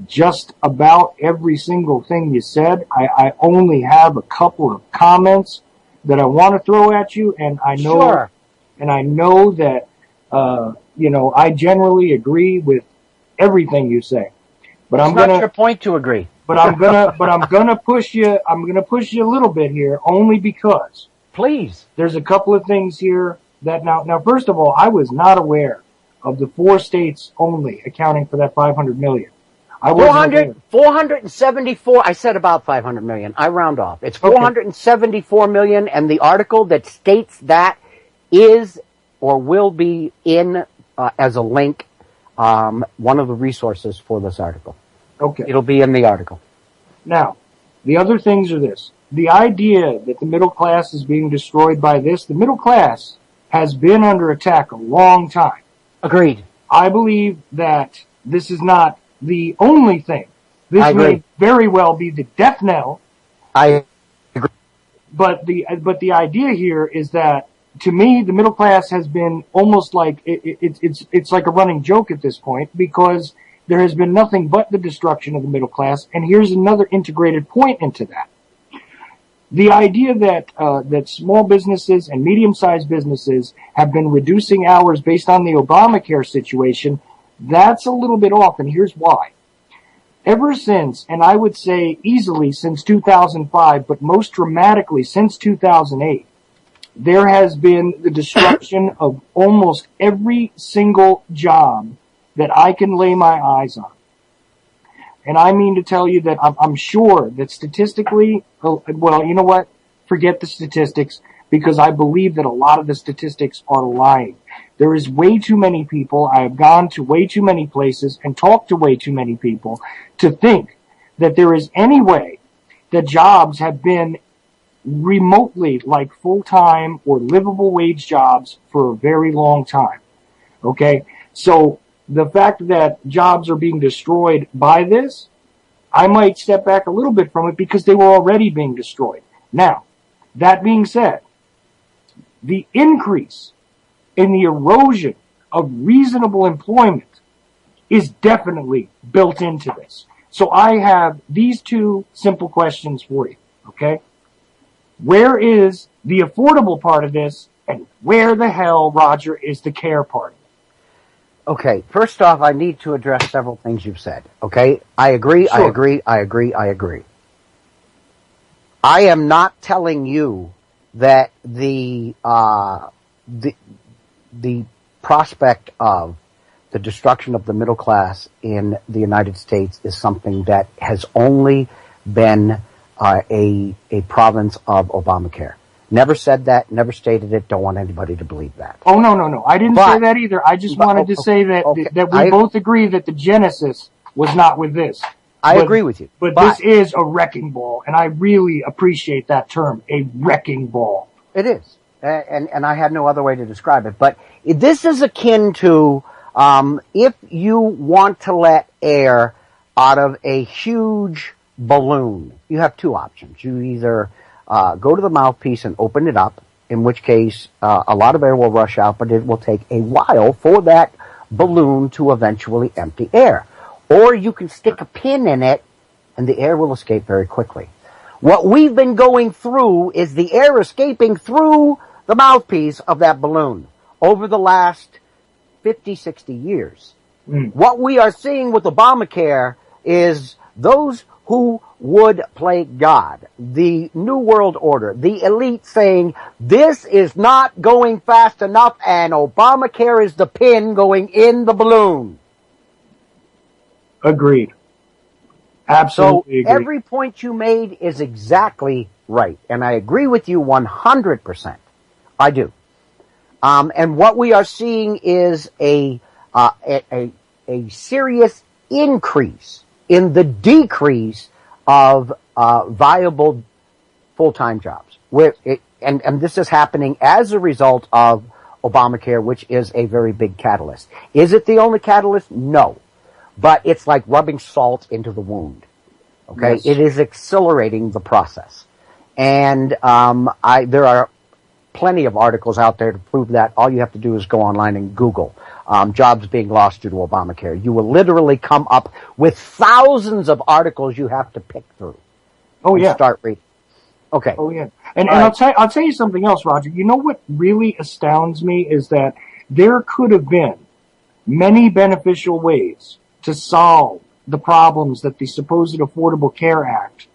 Just about every single thing you said. I only have a couple of comments that I want to throw at you, and I know, Sure. and I know that, you know, I generally agree with everything you say. But It's not your point to agree. But I'm gonna push you. I'm gonna push you a little bit here, only because. Please. There's a couple of things here that now, first of all, I was not aware of the 4 states only accounting for that 500 million. I wasn't 474, I said about 500 million. I round off. It's 474 million, and the article that states that is or will be in as a link, one of the resources for this article. Okay. It'll be in the article. Now, the other things are this. The idea that the middle class is being destroyed by this, the middle class has been under attack a long time. Agreed. I believe that this is not the only thing. This may very well be the death knell. I agree. But the idea here is that, to me, the middle class has been almost like it's like a running joke at this point, because there has been nothing but the destruction of the middle class. And here's another integrated point into that. The idea that small businesses and medium-sized businesses have been reducing hours based on the Obamacare situation, That's a little bit off, and here's why. Ever since, and I would say easily since 2005, but most dramatically since 2008, there has been the destruction of almost every single job that I can lay my eyes on. And I mean to tell you that I'm sure that statistically, well, you know what? Forget the statistics, because I believe that a lot of the statistics are lying. There is way too many people. I have gone to way too many places and talked to way too many people to think that there is any way that jobs have been remotely like full-time or livable wage jobs for a very long time. Okay? So the fact that jobs are being destroyed by this, I might step back a little bit from it because they were already being destroyed. Now, that being said, the increase in the erosion of reasonable employment is definitely built into this. So I have these two simple questions for you, okay? Where is the affordable part of this, and where the hell, Roger, is the care part of it? Okay, first off, I need to address several things you've said, okay? I agree, Sure. I agree. I am not telling you that the prospect of the destruction of the middle class in the United States is something that has only been a province of Obamacare. Never said that, never stated it, don't want anybody to believe that. Oh, no. I didn't say that either. I just wanted to say that we both agree that the genesis was not with this. I agree with you. But this is a wrecking ball, and I really appreciate that term, a wrecking ball. It is. And I had no other way to describe it. But this is akin to if you want to let air out of a huge balloon, you have two options. You either go to the mouthpiece and open it up, in which case a lot of air will rush out, but it will take a while for that balloon to eventually empty air. Or you can stick a pin in it, and the air will escape very quickly. What we've been going through is the air escaping through the mouthpiece of that balloon over the last 50, 60 years. What we are seeing with Obamacare is those who would play God, the New World Order, the elite saying, this is not going fast enough, and Obamacare is the pin going in the balloon. Agreed. Absolutely agreed. Every point you made is exactly right, and I agree with you 100%. I do. And what we are seeing is a serious increase in the decrease of viable full-time jobs. And this is happening as a result of Obamacare, which is a very big catalyst. Is it the only catalyst? No. But it's like rubbing salt into the wound. Okay? Yes. It is accelerating the process. And there are plenty of articles out there to prove that. All you have to do is go online and Google jobs being lost due to Obamacare. You will literally come up with thousands of articles you have to pick through. Oh, yeah. Start reading. Okay. Oh, yeah. And I'll tell you something else, Roger. You know what really astounds me is that there could have been many beneficial ways to solve the problems that the supposed Affordable Care Act,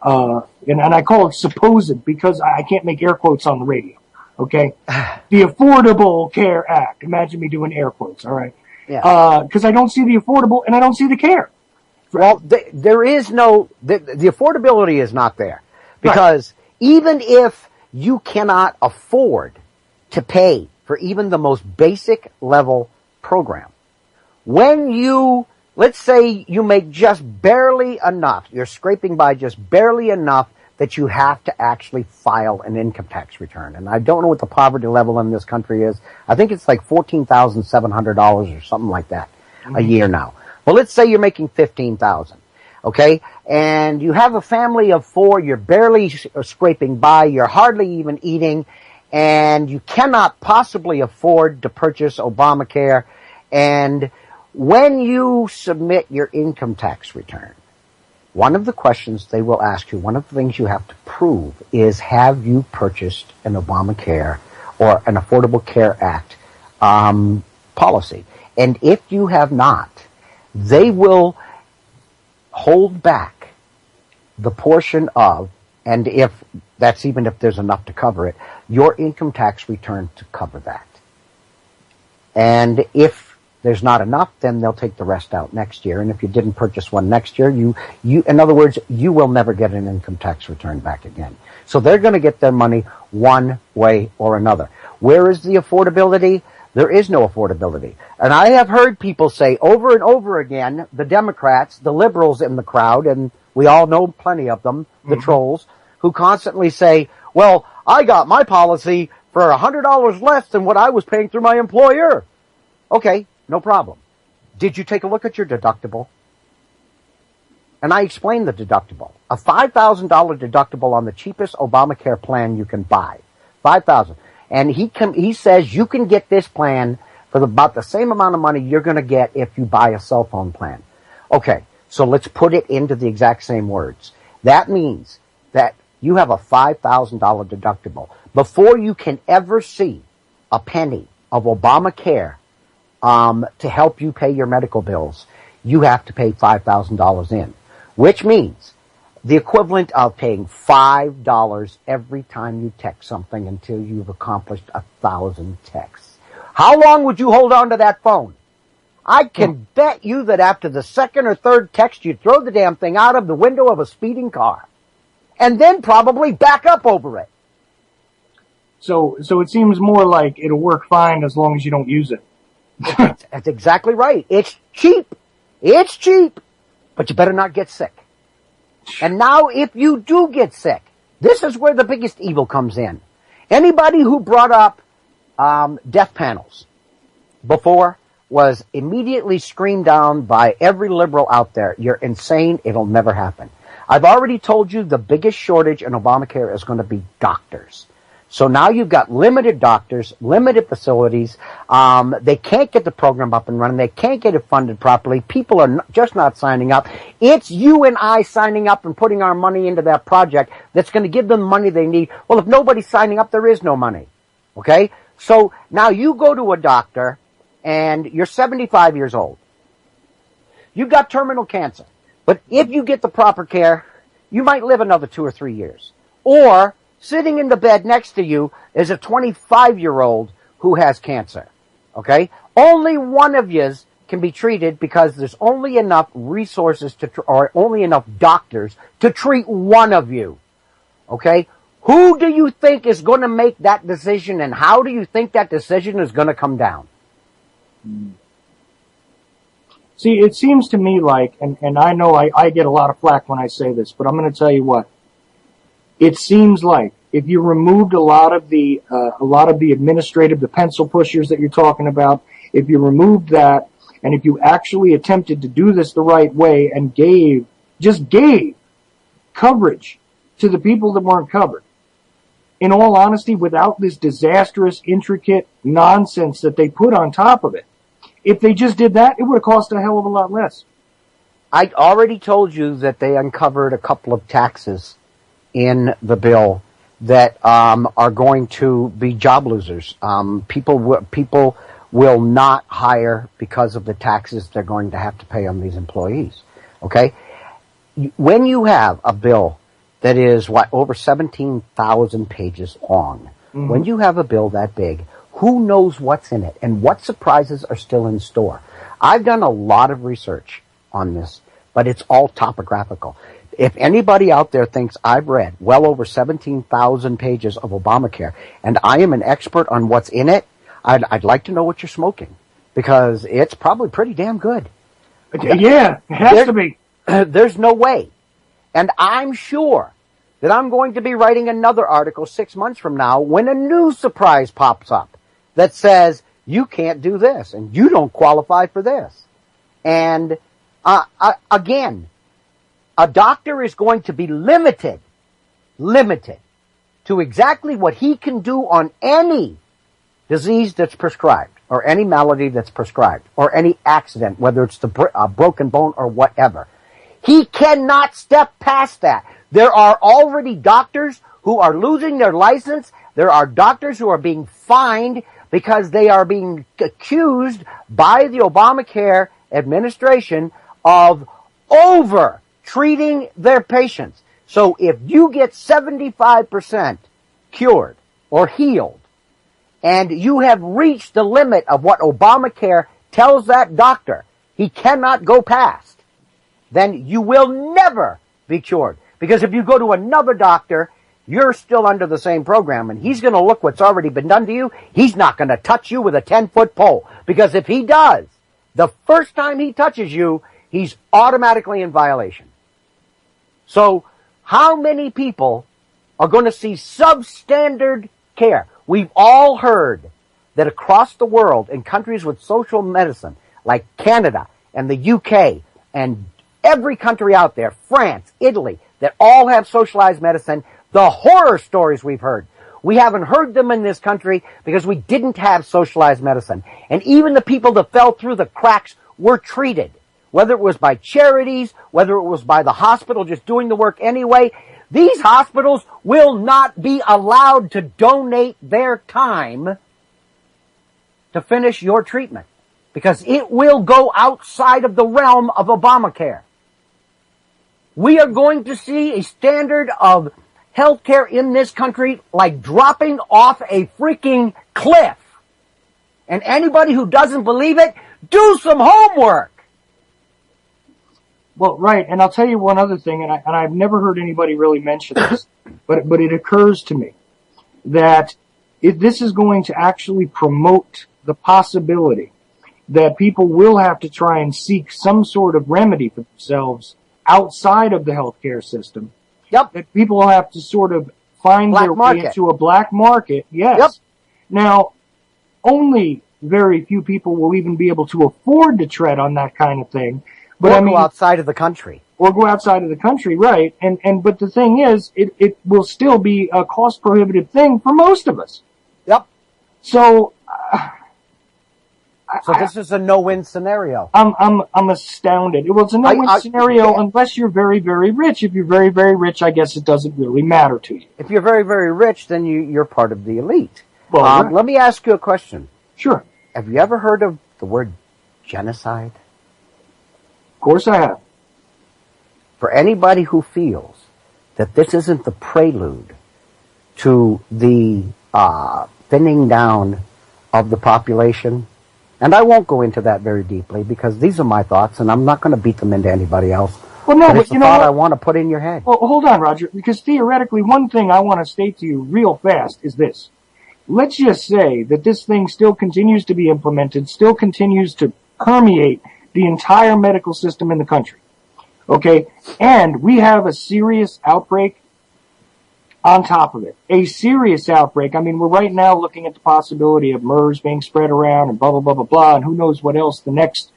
and I call it supposed because I can't make air quotes on the radio, okay? The Affordable Care Act. Imagine me doing air quotes, all right? Yeah. Because I don't see the affordable and I don't see the care. Well, there is no, the affordability is not there. Because even if you cannot afford to pay for even the most basic level program, when you, let's say you make just barely enough, you're scraping by just barely enough that you have to actually file an income tax return. And I don't know what the poverty level in this country is. I think it's like $14,700 or something like that a year now. Well, let's say you're making $15,000. Okay, and you have a family of 4, you're barely scraping by, you're hardly even eating, and you cannot possibly afford to purchase Obamacare. And when you submit your income tax return, one of the questions they will ask you, one of the things you have to prove is, have you purchased an Obamacare or an Affordable Care Act policy? And if you have not, they will hold back the portion of, and if that's even if there's enough to cover it, your income tax return to cover that. And if there's not enough, then they'll take the rest out next year. And if you didn't purchase one next year, you in other words, you will never get an income tax return back again. So they're going to get their money one way or another. Where is the affordability? There is no affordability. And I have heard people say over and over again, the Democrats, the liberals in the crowd, and we all know plenty of them, the trolls, who constantly say, well, I got my policy for $100 less than what I was paying through my employer. Okay, no problem. Did you take a look at your deductible? And I explained the deductible. A $5,000 deductible on the cheapest Obamacare plan you can buy. $5,000. And he says you can get this plan for about the same amount of money you're going to get if you buy a cell phone plan. Okay, so let's put it into the exact same words. That means that you have a $5,000 deductible. Before you can ever see a penny of Obamacare to help you pay your medical bills, you have to pay $5,000 in, which means the equivalent of paying $5 every time you text something until you've accomplished 1,000 texts. How long would you hold on to that phone? I can bet you that after the second or third text, you'd throw the damn thing out of the window of a speeding car. And then probably back up over it. So it seems more like it'll work fine as long as you don't use it. That's exactly right. It's cheap. It's cheap. But you better not get sick. And now if you do get sick, this is where the biggest evil comes in. Anybody who brought up death panels before was immediately screamed down by every liberal out there. You're insane. It'll never happen. I've already told you the biggest shortage in Obamacare is going to be doctors. So now you've got limited doctors, limited facilities. They can't get the program up and running. They can't get it funded properly. People are just not signing up. It's you and I signing up and putting our money into that project that's going to give them the money they need. Well, if nobody's signing up, there is no money. Okay? So now you go to a doctor and you're 75 years old. You've got terminal cancer. But if you get the proper care, you might live another 2 or 3 years. Or sitting in the bed next to you is a 25-year-old who has cancer. Okay? Only one of yous can be treated because there's only enough resources or only enough doctors to treat one of you. Okay? Who do you think is going to make that decision, and how do you think that decision is going to come down? See, it seems to me like, and I know I get a lot of flack when I say this, but I'm going to tell you what. It seems like if you removed a lot of the administrative, the pencil pushers that you're talking about, if you removed that, and if you actually attempted to do this the right way and gave coverage to the people that weren't covered, in all honesty, without this disastrous, intricate nonsense that they put on top of it, if they just did that, it would have cost a hell of a lot less. I already told you that they uncovered a couple of taxes in the bill that are going to be job losers. People will not hire because of the taxes they're going to have to pay on these employees. Okay? When you have a bill that is over 17,000 pages long, when you have a bill that big, who knows what's in it and what surprises are still in store? I've done a lot of research on this, but it's all topographical. If anybody out there thinks I've read well over 17,000 pages of Obamacare and I am an expert on what's in it, I'd like to know what you're smoking, because it's probably pretty damn good. Yeah, it has to be. There's no way. And I'm sure that I'm going to be writing another article 6 months from now when a new surprise pops up that says you can't do this and you don't qualify for this. And again, a doctor is going to be limited to exactly what he can do on any disease that's prescribed, or any malady that's prescribed, or any accident, whether it's the broken bone or whatever. He cannot step past that. There are already doctors who are losing their license. There are doctors who are being fined because they are being accused by the Obamacare administration of over treating their patients. So if you get 75% cured or healed, and you have reached the limit of what Obamacare tells that doctor he cannot go past, then you will never be cured. Because if you go to another doctor, you're still under the same program, and he's going to look what's already been done to you. He's not going to touch you with a 10-foot pole. Because if he does, the first time he touches you, he's automatically in violation. So how many people are going to see substandard care? We've all heard that across the world, in countries with social medicine, like Canada and the UK and every country out there, France, Italy, that all have socialized medicine, the horror stories we've heard. We haven't heard them in this country because we didn't have socialized medicine. And even the people that fell through the cracks were treated. Whether it was by charities, whether it was by the hospital just doing the work anyway, these hospitals will not be allowed to donate their time to finish your treatment because it will go outside of the realm of Obamacare. We are going to see a standard of healthcare in this country like dropping off a freaking cliff. And anybody who doesn't believe it, do some homework. Well, right, and I'll tell you one other thing, and I've never heard anybody really mention this, but it occurs to me that this is going to actually promote the possibility that people will have to try and seek some sort of remedy for themselves outside of the healthcare system. Yep. That people will have to sort of find their way into a black market. Yes. Yep. Now, only very few people will even be able to afford to tread on that kind of thing. But or go outside of the country. Or go outside of the country, right. But the thing is, it will still be a cost prohibitive thing for most of us. Yep. So, this is a no-win scenario. I'm astounded. Well, it's a no-win scenario unless you're very, very rich. If you're very, very rich, I guess it doesn't really matter to you. If you're very, very rich, then you're part of the elite. Well, right. Let me ask you a question. Sure. Have you ever heard of the word genocide? Of course I have. For anybody who feels that this isn't the prelude to the thinning down of the population, and I won't go into that very deeply because these are my thoughts, and I'm not going to beat them into anybody else. Well, no, but it's you a know thought what? I want to put in your head. Well, hold on, Roger, because theoretically, one thing I want to state to you real fast is this. Let's just say that this thing still continues to be implemented, still continues to permeate the entire medical system in the country. Okay? And we have a serious outbreak on top of it. A serious outbreak. I mean, we're right now looking at the possibility of MERS being spread around and blah, blah, blah, blah, blah, and who knows what else the next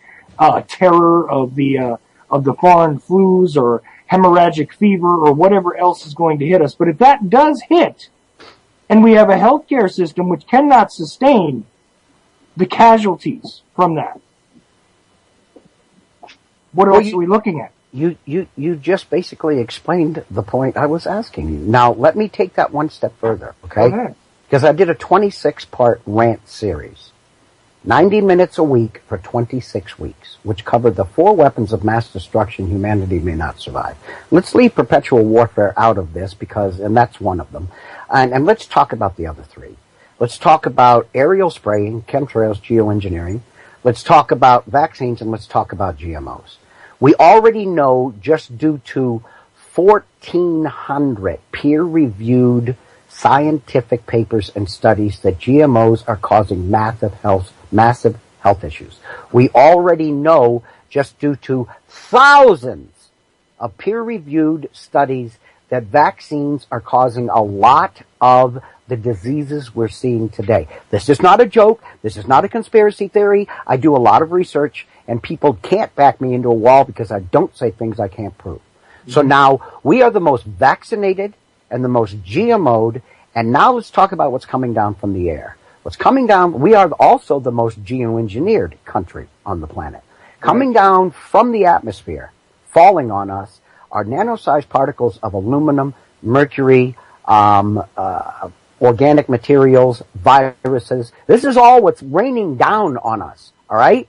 terror of the foreign flus or hemorrhagic fever or whatever else is going to hit us. But if that does hit, and we have a healthcare system which cannot sustain the casualties from that, what else are we looking at? You just basically explained the point I was asking you. Now, let me take that one step further, okay? Because I did a 26-part rant series. 90 minutes a week for 26 weeks, which covered the 4 weapons of mass destruction humanity may not survive. Let's leave perpetual warfare out of this and that's one of them. And let's talk about the other 3. Let's talk about aerial spraying, chemtrails, geoengineering. Let's talk about vaccines, and let's talk about GMOs. We already know, just due to 1,400 peer-reviewed scientific papers and studies, that GMOs are causing massive health issues. We already know, just due to thousands of peer-reviewed studies, that vaccines are causing a lot of the diseases we're seeing today. This is not a joke. This is not a conspiracy theory. I do a lot of research, and people can't back me into a wall because I don't say things I can't prove. Mm-hmm. So now we are the most vaccinated and the most GMO'd, and now let's talk about what's coming down from the air. What's coming down, we are also the most geoengineered country on the planet. Coming down from the atmosphere, falling on us, are nano-sized particles of aluminum, mercury, organic materials, viruses. This is all what's raining down on us, all right?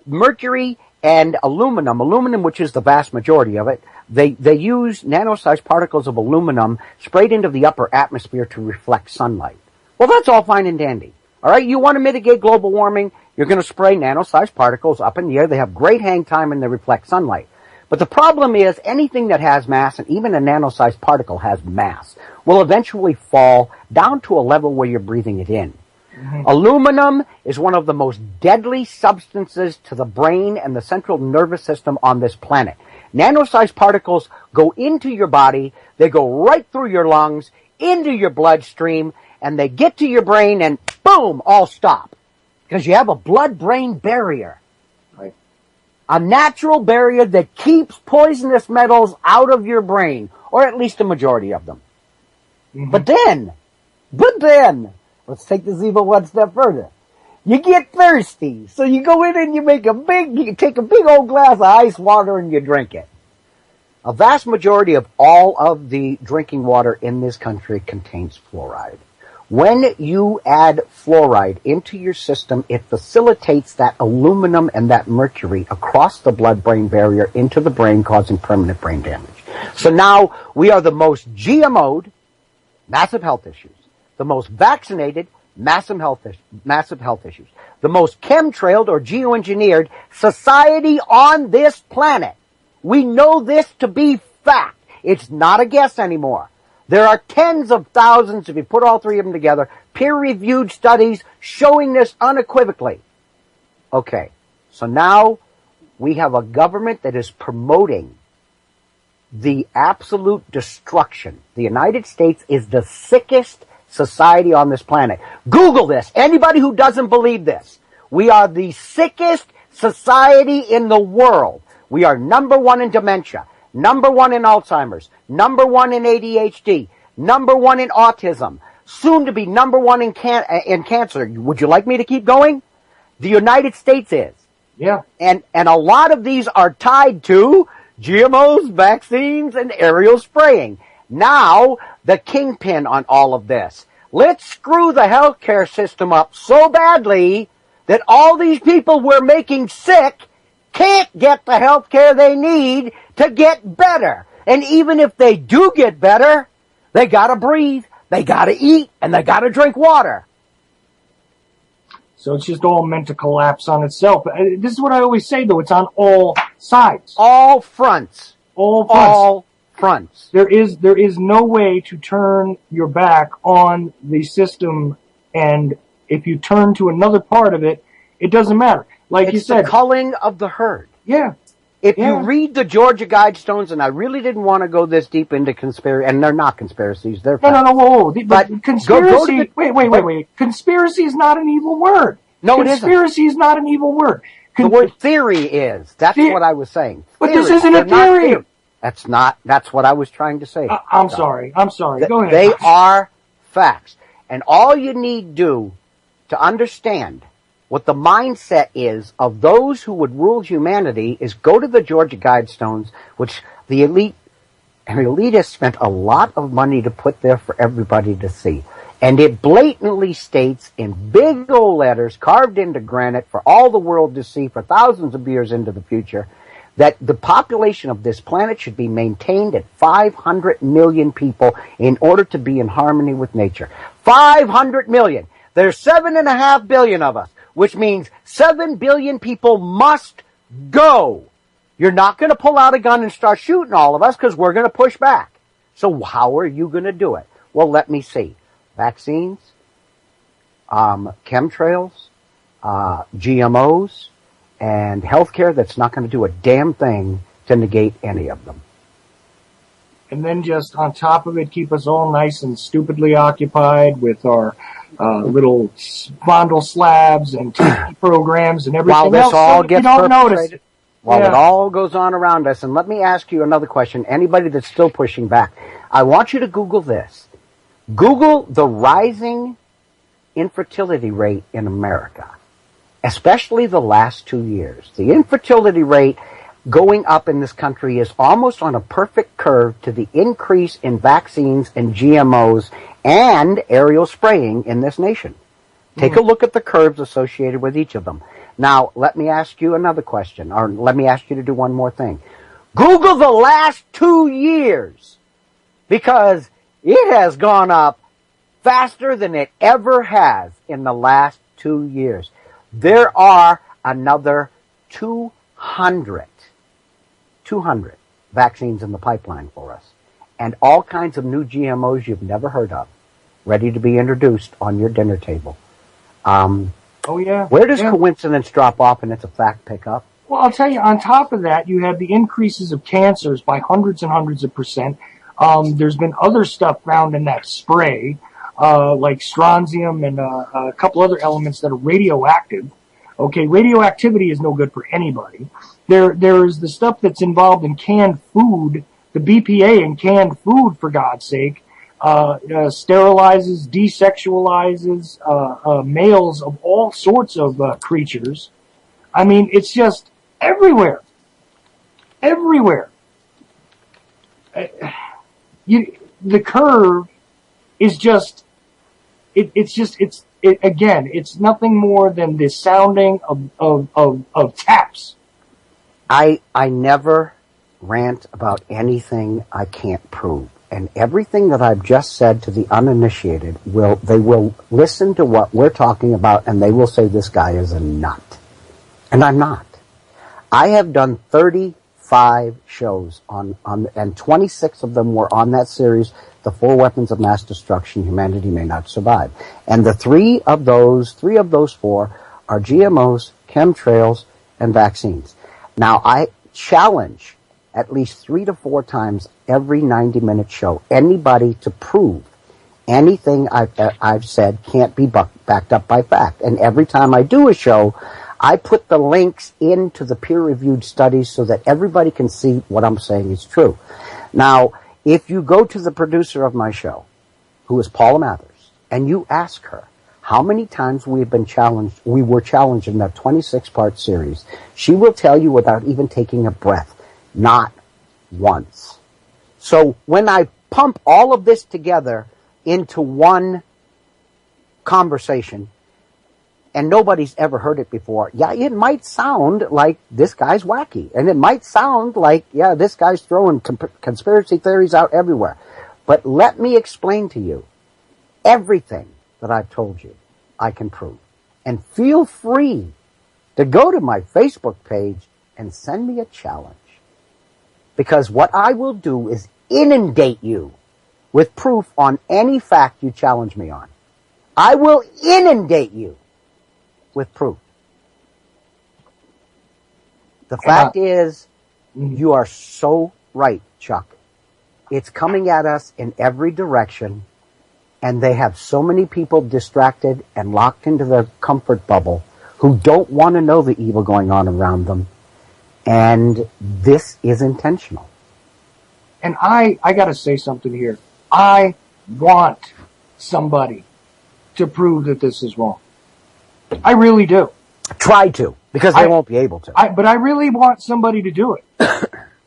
Mercury and aluminum, which is the vast majority of it, they use nano-sized particles of aluminum sprayed into the upper atmosphere to reflect sunlight. Well, that's all fine and dandy. All right, you want to mitigate global warming, you're going to spray nano-sized particles up in the air. They have great hang time and they reflect sunlight. But the problem is anything that has mass, and even a nano-sized particle has mass, will eventually fall down to a level where you're breathing it in. Mm-hmm. Aluminum is one of the most deadly substances to the brain and the central nervous system on this planet. Nano-sized particles go into your body, they go right through your lungs, into your bloodstream, and they get to your brain and boom, all stop. Because you have a blood-brain barrier. Right. A natural barrier that keeps poisonous metals out of your brain, or at least a majority of them. Mm-hmm. But then, let's take this even one step further. You get thirsty, so you go in and you take a big old glass of ice water and you drink it. A vast majority of all of the drinking water in this country contains fluoride. When you add fluoride into your system, it facilitates that aluminum and that mercury across the blood-brain barrier into the brain, causing permanent brain damage. So now we are the most GMO'd, massive health issues. The most vaccinated, massive health issues. The most chemtrailed or geoengineered society on this planet. We know this to be fact. It's not a guess anymore. There are tens of thousands, if you put all three of them together, peer-reviewed studies showing this unequivocally. Okay, so now we have a government that is promoting the absolute destruction. The United States is the sickest society on this planet. Google this. Anybody who doesn't believe this. We are the sickest society in the world. We are number one in dementia, number one in Alzheimer's, number one in ADHD, number one in autism, soon to be number one in cancer. Would you like me to keep going? The United States is. Yeah. And a lot of these are tied to GMOs, vaccines, and aerial spraying. Now, the kingpin on all of this. Let's screw the healthcare system up so badly that all these people we're making sick can't get the health care they need to get better. And even if they do get better, they gotta breathe, they gotta eat, and they gotta drink water. So it's just all meant to collapse on itself. This is what I always say, though. It's on all sides. All fronts. All fronts. All fronts. There is no way to turn your back on the system, and if you turn to another part of it, it doesn't matter. Like you said, it's the culling of the herd. Yeah. If you read the Georgia Guidestones, and I really didn't want to go this deep into conspiracy, and they're not conspiracies, they're facts. No, whoa. But conspiracy, go wait. Conspiracy is not an evil word. No, it isn't. Conspiracy is not an evil word. The word theory is. That's what I was saying. But theory. This isn't a theory. That's what I was trying to say. I'm sorry. Go ahead. They are facts. And all you need do to understand what the mindset is of those who would rule humanity is go to the Georgia Guidestones, which the elitists spent a lot of money to put there for everybody to see. And it blatantly states in big old letters carved into granite for all the world to see for thousands of years into the future that the population of this planet should be maintained at 500 million people in order to be in harmony with nature. 500 million. There's 7.5 billion of us, which means 7 billion people must go. You're not going to pull out a gun and start shooting all of us because we're going to push back. So how are you going to do it? Well, let me see. Vaccines, chemtrails, GMOs, and healthcare that's not going to do a damn thing to negate any of them. And then just on top of it, keep us all nice and stupidly occupied with our little bundle slabs and TV programs and everything While this else. all gets perpetrated, while it all goes on around us. And let me ask you another question. Anybody that's still pushing back, I want you to Google this. Google the rising infertility rate in America, especially the last 2 years. The infertility rate going up in this country is almost on a perfect curve to the increase in vaccines and GMOs and aerial spraying in this nation. Take a look at the curves associated with each of them. Now, let me ask you another question, or let me ask you to do one more thing. Google the last 2 years, because it has gone up faster than it ever has in the last 2 years. There are another 200 vaccines in the pipeline for us, and all kinds of new GMOs you've never heard of, ready to be introduced on your dinner table. Oh, yeah. Where does coincidence drop off and it's a fact pickup? Well, I'll tell you, on top of that, you have the increases of cancers by hundreds and hundreds of percent. There's been other stuff found in that spray, like strontium and a couple other elements that are radioactive. Okay, radioactivity is no good for anybody. There is the stuff that's involved in canned food, the BPA in canned food, for God's sake, sterilizes, desexualizes males of all sorts of creatures. I mean, it's just everywhere. Everywhere. The curve is just, it's nothing more than the sounding of taps. I never rant about anything I can't prove. And everything that I've just said to the uninitiated, they will listen to what we're talking about and they will say this guy is a nut. And I'm not. I have done 35 shows and 26 of them were on that series, The 4 Weapons of Mass Destruction, Humanity May Not Survive. And the three of those 4 are GMOs, chemtrails, and vaccines. Now, I challenge at least 3 to 4 times every 90-minute show anybody to prove anything I've said can't be backed up by fact. And every time I do a show, I put the links into the peer-reviewed studies so that everybody can see what I'm saying is true. Now, if you go to the producer of my show, who is Paula Mathers, and you ask her how many times we were challenged in that 26-part series, she will tell you without even taking a breath, not once. So when I pump all of this together into one conversation, and nobody's ever heard it before, yeah, it might sound like this guy's wacky. And it might sound like, yeah, this guy's throwing conspiracy theories out everywhere. But let me explain to you, everything that I've told you, I can prove. And feel free to go to my Facebook page and send me a challenge. Because what I will do is inundate you with proof on any fact you challenge me on. I will inundate you with proof. The fact is, you are so right, Chuck. It's coming at us in every direction, and they have so many people distracted and locked into their comfort bubble who don't want to know the evil going on around them. And this is intentional. And I got to say something here. I want somebody to prove that this is wrong. I really do. Try to, because they won't be able to. But I really want somebody to do it.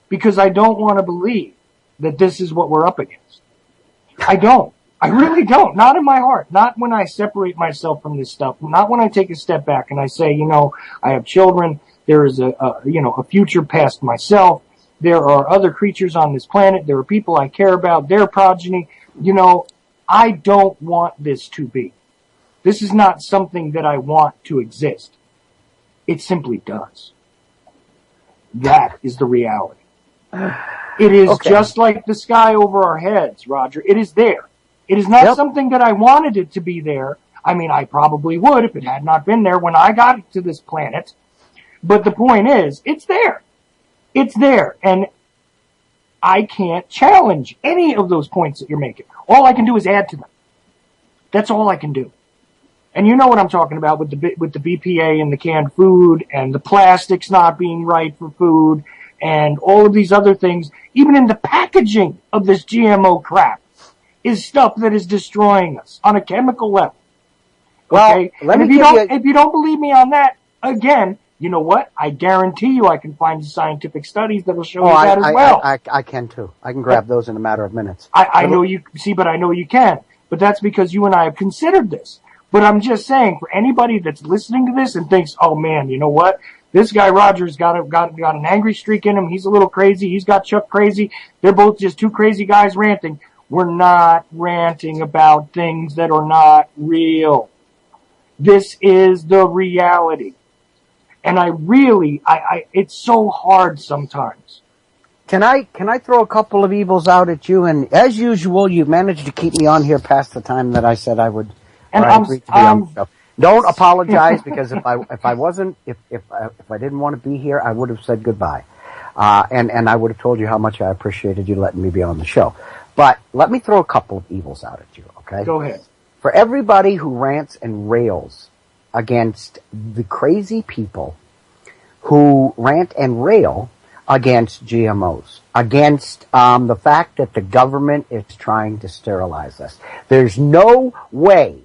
Because I don't want to believe that this is what we're up against. I don't. I really don't. Not in my heart. Not when I separate myself from this stuff. Not when I take a step back and I say, I have children. There is a future past myself. There are other creatures on this planet. There are people I care about, their progeny. I don't want this to be. This is not something that I want to exist. It simply does. That is the reality. It is just like the sky over our heads, Roger. It is there. It is not something that I wanted it to be there. I mean, I probably would if it had not been there when I got to this planet. But the point is, it's there. It's there. And I can't challenge any of those points that you're making. All I can do is add to them. That's all I can do. And you know what I'm talking about with the BPA and the canned food and the plastics not being right for food and all of these other things. Even in the packaging of this GMO crap is stuff that is destroying us on a chemical level. Okay? Well, if you don't believe me on that, again, You know what? I guarantee you I can find scientific studies that will show you that as well. I can too. I can grab those in a matter of minutes. I know you see, but I know you can. But that's because you and I have considered this. But I'm just saying, for anybody that's listening to this and thinks, oh man, you know what? This guy Roger's got an angry streak in him. He's a little crazy. He's got Chuck crazy. They're both just two crazy guys ranting. We're not ranting about things that are not real. This is the reality. And it's so hard sometimes. Can I throw a couple of evils out at you? And as usual, you managed to keep me on here past the time that I said I would. And don't apologize, because if I didn't want to be here, I would have said goodbye. And I would have told you how much I appreciated you letting me be on the show. But let me throw a couple of evils out at you, okay? Go ahead. For everybody who rants and rails against the crazy people who rant and rail against GMOs, against the fact that the government is trying to sterilize us. There's no way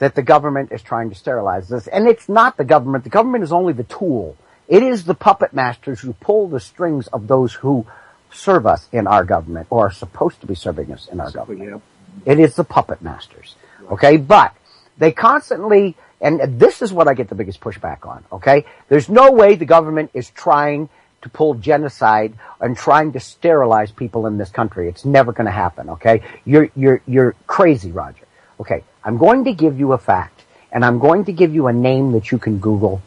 that the government is trying to sterilize us. And it's not the government. The government is only the tool. It is the puppet masters who pull the strings of those who serve us in our government, or are supposed to be serving us in our government. It is the puppet masters. Okay? But they constantly, and this is what I get the biggest pushback on, okay? There's no way the government is trying to pull genocide and trying to sterilize people in this country. It's never going to happen, okay? You're crazy, Roger. Okay, I'm going to give you a fact, and I'm going to give you a name that you can Google,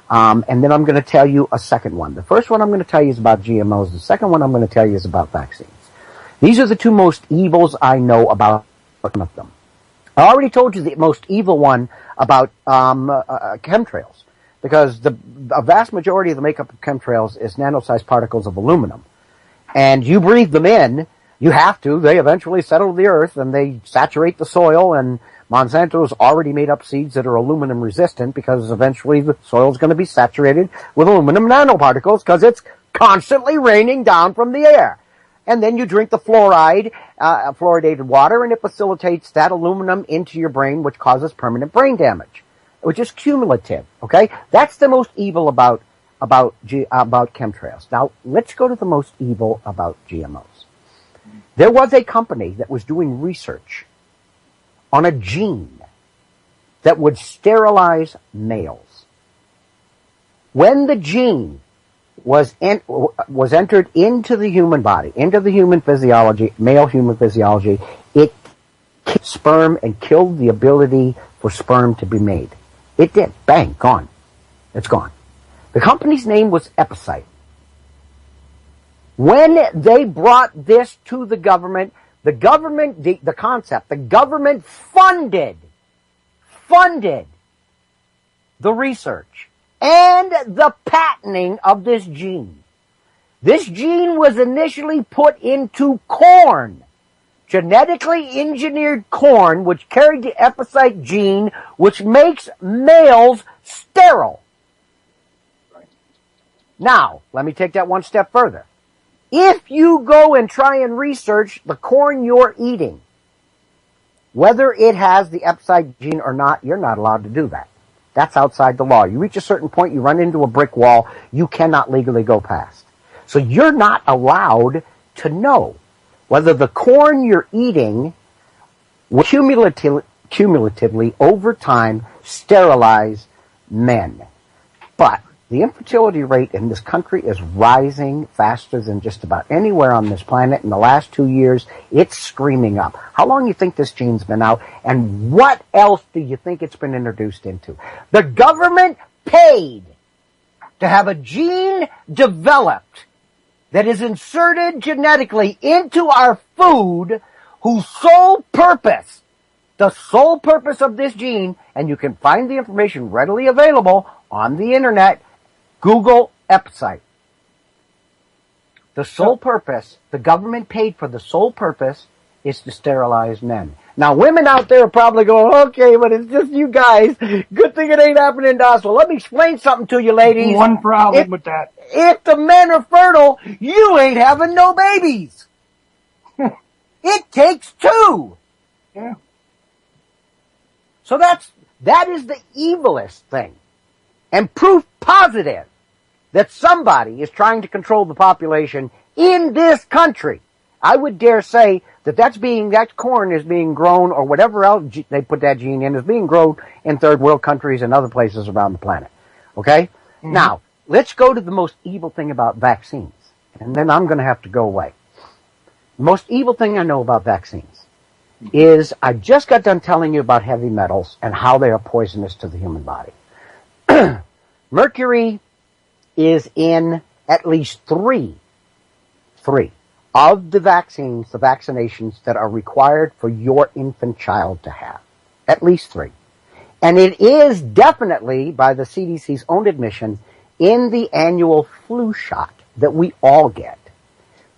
and then I'm going to tell you a second one. The first one I'm going to tell you is about GMOs. The second one I'm going to tell you is about vaccines. These are the two most evils I know about one of them. I already told you the most evil one about chemtrails, because a vast majority of the makeup of chemtrails is nano-sized particles of aluminum. And you breathe them in, you have to. They eventually settle to the earth, and they saturate the soil, and Monsanto's already made up seeds that are aluminum resistant, because eventually the soil's going to be saturated with aluminum nanoparticles, because it's constantly raining down from the air. And then you drink the fluoridated water, and it facilitates that aluminum into your brain, which causes permanent brain damage, which is cumulative. Okay, that's the most evil about chemtrails. Now let's go to the most evil about GMOs. There was a company that was doing research on a gene that would sterilize males. When the gene was entered into the human body, into the human physiology, male human physiology, it killed sperm and killed the ability for sperm to be made. It did. Bang, gone. It's gone. The company's name was Epicite. When they brought this to the government funded the research and the patenting of this gene. This gene was initially put into corn, genetically engineered corn, which carried the Epicite gene, which makes males sterile. Now, let me take that one step further. If you go and try and research the corn you're eating, whether it has the Epicite gene or not, you're not allowed to do that. That's outside the law. You reach a certain point, you run into a brick wall, you cannot legally go past. So you're not allowed to know whether the corn you're eating will cumulatively over time sterilize men. But the infertility rate in this country is rising faster than just about anywhere on this planet. In the last 2 years, it's screaming up. How long do you think this gene's been out? And what else do you think it's been introduced into? The government paid to have a gene developed that is inserted genetically into our food, whose sole purpose, the sole purpose of this gene, and you can find the information readily available on the internet, Google Epicite. The sole purpose, the government paid for the sole purpose, is to sterilize men. Now, women out there are probably going, okay, but it's just you guys. Good thing it ain't happening to us. Well, let me explain something to you, ladies. One problem with that. If the men are fertile, you ain't having no babies. It takes two. Yeah. So that is the evilest thing and proof positive that somebody is trying to control the population in this country, I would dare say that corn is being grown, or whatever else they put that gene in, is being grown in third world countries and other places around the planet. Okay? Mm-hmm. Now, let's go to the most evil thing about vaccines. And then I'm going to have to go away. The most evil thing I know about vaccines is I just got done telling you about heavy metals and how they are poisonous to the human body. Mercury is in at least three of the vaccinations that are required for your infant child to have. At least 3. And it is definitely, by the CDC's own admission, in the annual flu shot that we all get.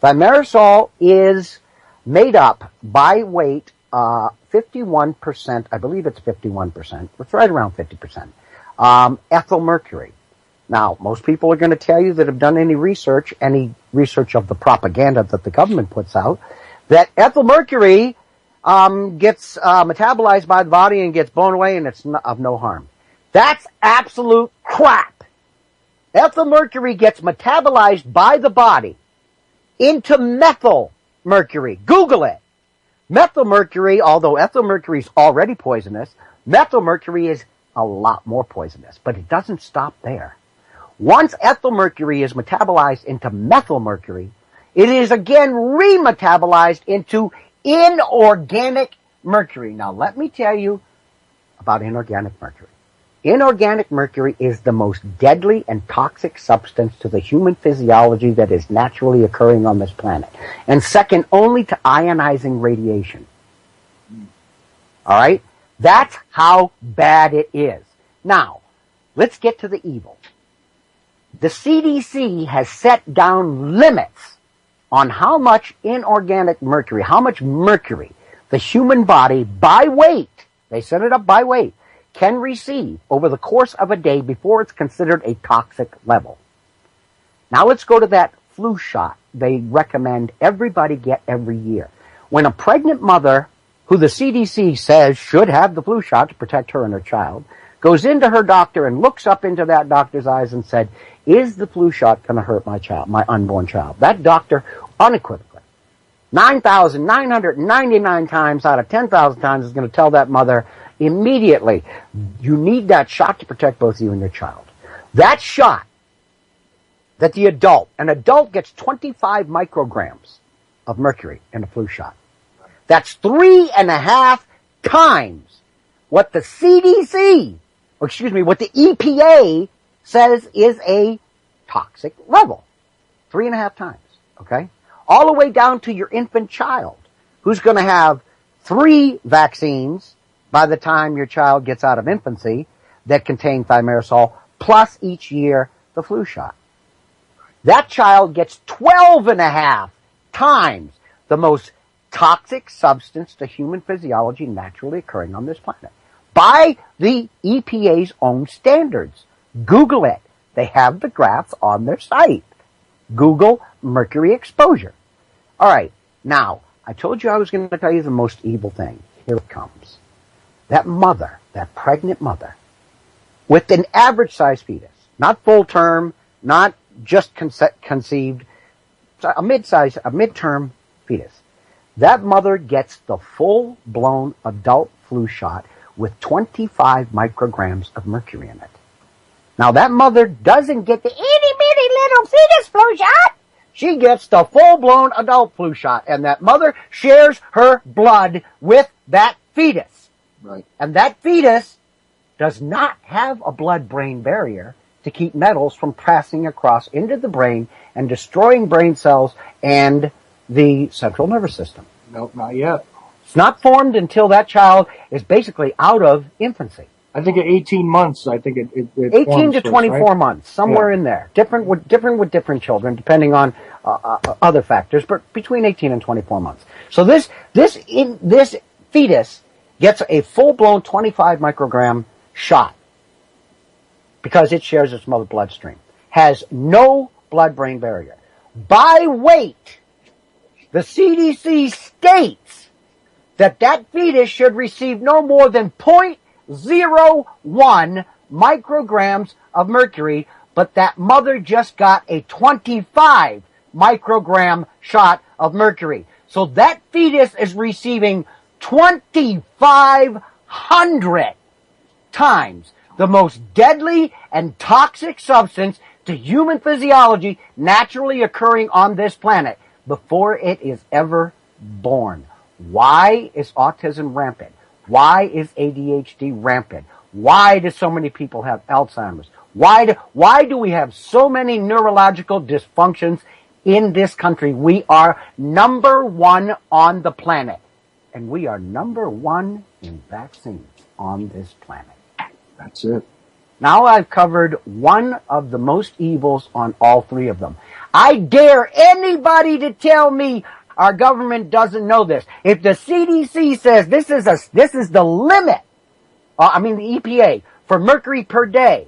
Thimerosal is made up by weight 51%, I believe it's 51%, it's right around 50%, ethyl mercury. Now, most people are going to tell you that have done any research of the propaganda that the government puts out, that ethyl mercury gets metabolized by the body and gets blown away and it's of no harm. That's absolute crap. Ethyl mercury gets metabolized by the body into methyl mercury. Google it. Methyl mercury, although ethyl mercury is already poisonous, methyl mercury is a lot more poisonous, but it doesn't stop there. Once ethyl mercury is metabolized into methyl mercury, it is again remetabolized into inorganic mercury. Now, let me tell you about inorganic mercury. Inorganic mercury is the most deadly and toxic substance to the human physiology that is naturally occurring on this planet, and second only to ionizing radiation. All right? That's how bad it is. Now, let's get to the evil. The CDC has set down limits on how much inorganic mercury, how much mercury the human body by weight, they set it up by weight, can receive over the course of a day before it's considered a toxic level. Now let's go to that flu shot they recommend everybody get every year. When a pregnant mother, who the CDC says should have the flu shot to protect her and her child, goes into her doctor and looks up into that doctor's eyes and said, is the flu shot going to hurt my child, my unborn child? That doctor, unequivocally, 9,999 times out of 10,000 times is going to tell that mother immediately, you need that shot to protect both you and your child. That shot that an adult gets 25 micrograms of mercury in a flu shot. That's 3.5 times what the CDC, what the EPA says is a toxic level. 3.5 times, okay? All the way down to your infant child, who's going to have 3 vaccines by the time your child gets out of infancy that contain thimerosal, plus each year the flu shot. That child gets 12.5 times the most toxic substance to human physiology naturally occurring on this planet, by the EPA's own standards. Google it. They have the graphs on their site. Google mercury exposure. All right. Now, I told you I was going to tell you the most evil thing. Here it comes. That mother, that pregnant mother, with an average-sized fetus, not full term, not just conceived, a midterm fetus. That mother gets the full-blown adult flu shot with 25 micrograms of mercury in it. Now, that mother doesn't get the itty-bitty little fetus flu shot. She gets the full-blown adult flu shot, and that mother shares her blood with that fetus. Right. And that fetus does not have a blood-brain barrier to keep metals from passing across into the brain and destroying brain cells and the central nervous system. Nope, not yet. It's not formed until that child is basically out of infancy. I think at 18 months, I think it 18 to 24 months, somewhere in there. Different with different children, depending on other factors, but between 18 and 24 months. So this fetus gets a full-blown 25 microgram shot because it shares its mother bloodstream. Has no blood-brain barrier. By weight, the CDC states that fetus should receive no more than 0.01 micrograms of mercury, but that mother just got a 25 microgram shot of mercury. So that fetus is receiving 2,500 times the most deadly and toxic substance to human physiology naturally occurring on this planet before it is ever born. Why is autism rampant? Why is ADHD rampant? Why do so many people have Alzheimer's? Why do we have so many neurological dysfunctions in this country? We are number one on the planet. And we are number one in vaccines on this planet. That's it. Now I've covered one of the most evils on all three of them. I dare anybody to tell me our government doesn't know this. If the CDC says this is the limit, the EPA, for mercury per day,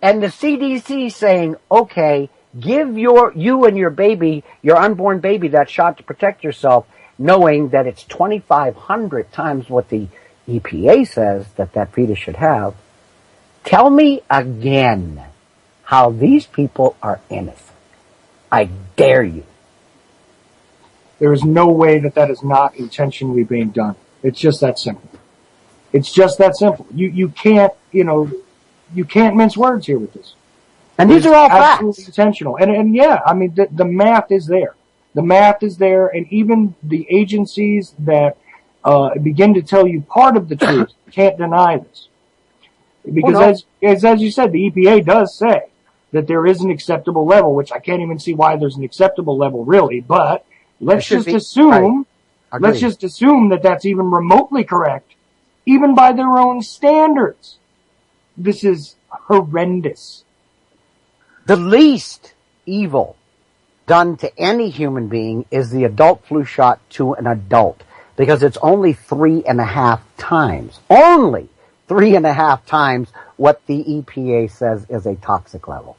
and the CDC saying, okay, give you and your baby, your unborn baby, that shot to protect yourself, knowing that it's 2,500 times what the EPA says that fetus should have. Tell me again how these people are innocent. I dare you. There is no way that is not intentionally being done. It's just that simple. It's just that simple. You can't mince words here with this. And these are all absolutely facts. Intentional. And yeah, I mean, the math is there. The math is there, and even the agencies that begin to tell you part of the truth can't deny this. Because as you said, the EPA does say that there is an acceptable level, which I can't even see why there's an acceptable level really, but let's just assume that that's even remotely correct, even by their own standards. This is horrendous. The least evil done to any human being is the adult flu shot to an adult, because it's only 3.5 times, what the EPA says is a toxic level.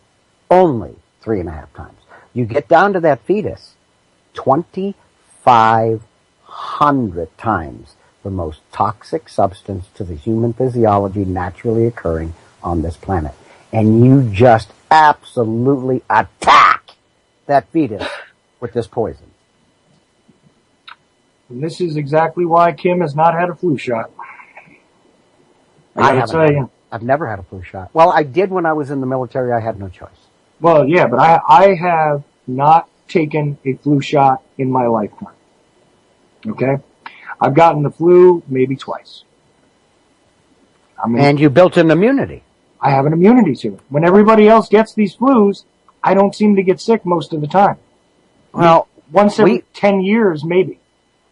Only 3.5 times. You get down to that fetus, 2,500 times the most toxic substance to the human physiology naturally occurring on this planet. And you just absolutely attack that fetus with this poison. And this is exactly why Kim has not had a flu shot. I've never had a flu shot. Well, I did when I was in the military. I had no choice. Well, yeah, but I have not taken a flu shot in my lifetime. Okay? I've gotten the flu maybe twice. And you built an immunity. I have an immunity to it. When everybody else gets these flus, I don't seem to get sick most of the time. Well, once every 10 years, maybe.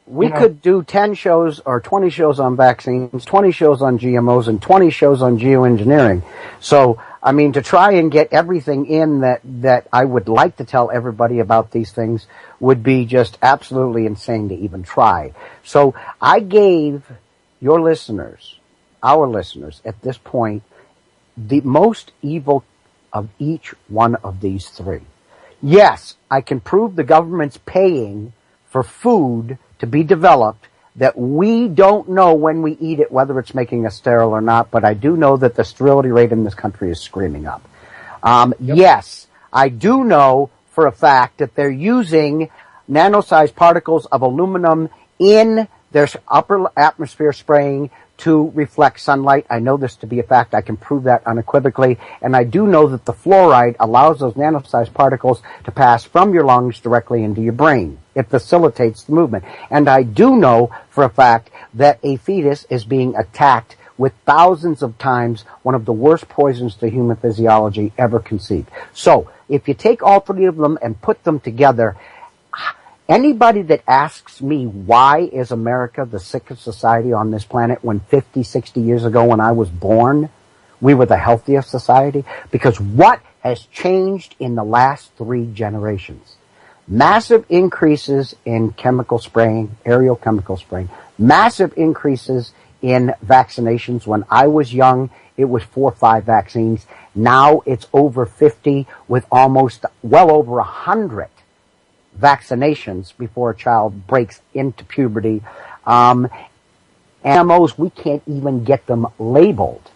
We could do 10 shows or 20 shows on vaccines, 20 shows on GMOs, and 20 shows on geoengineering. So, I mean, to try and get everything in that I would like to tell everybody about these things would be just absolutely insane to even try. So I gave your listeners, our listeners at this point, the most evil of each one of these three. Yes, I can prove the government's paying for food to be developed that we don't know when we eat it whether it's making us sterile or not, but I do know that the sterility rate in this country is screaming up. Yes, I do know for a fact that they're using nano-sized particles of aluminum in their upper atmosphere spraying to reflect sunlight. I know this to be a fact. I can prove that unequivocally. And I do know that the fluoride allows those nano-sized particles to pass from your lungs directly into your brain. It facilitates the movement. And I do know for a fact that a fetus is being attacked with thousands of times one of the worst poisons to human physiology ever conceived. So, if you take all three of them and put them together, anybody that asks me why is America the sickest society on this planet when 50, 60 years ago when I was born, we were the healthiest society? Because what has changed in the last 3 generations? Massive increases in chemical spraying, aerial chemical spraying, massive increases in vaccinations. When I was young, it was 4 or 5 vaccines. Now it's over 50 with almost well over 100 vaccinations before a child breaks into puberty. Animals, we can't even get them labeled.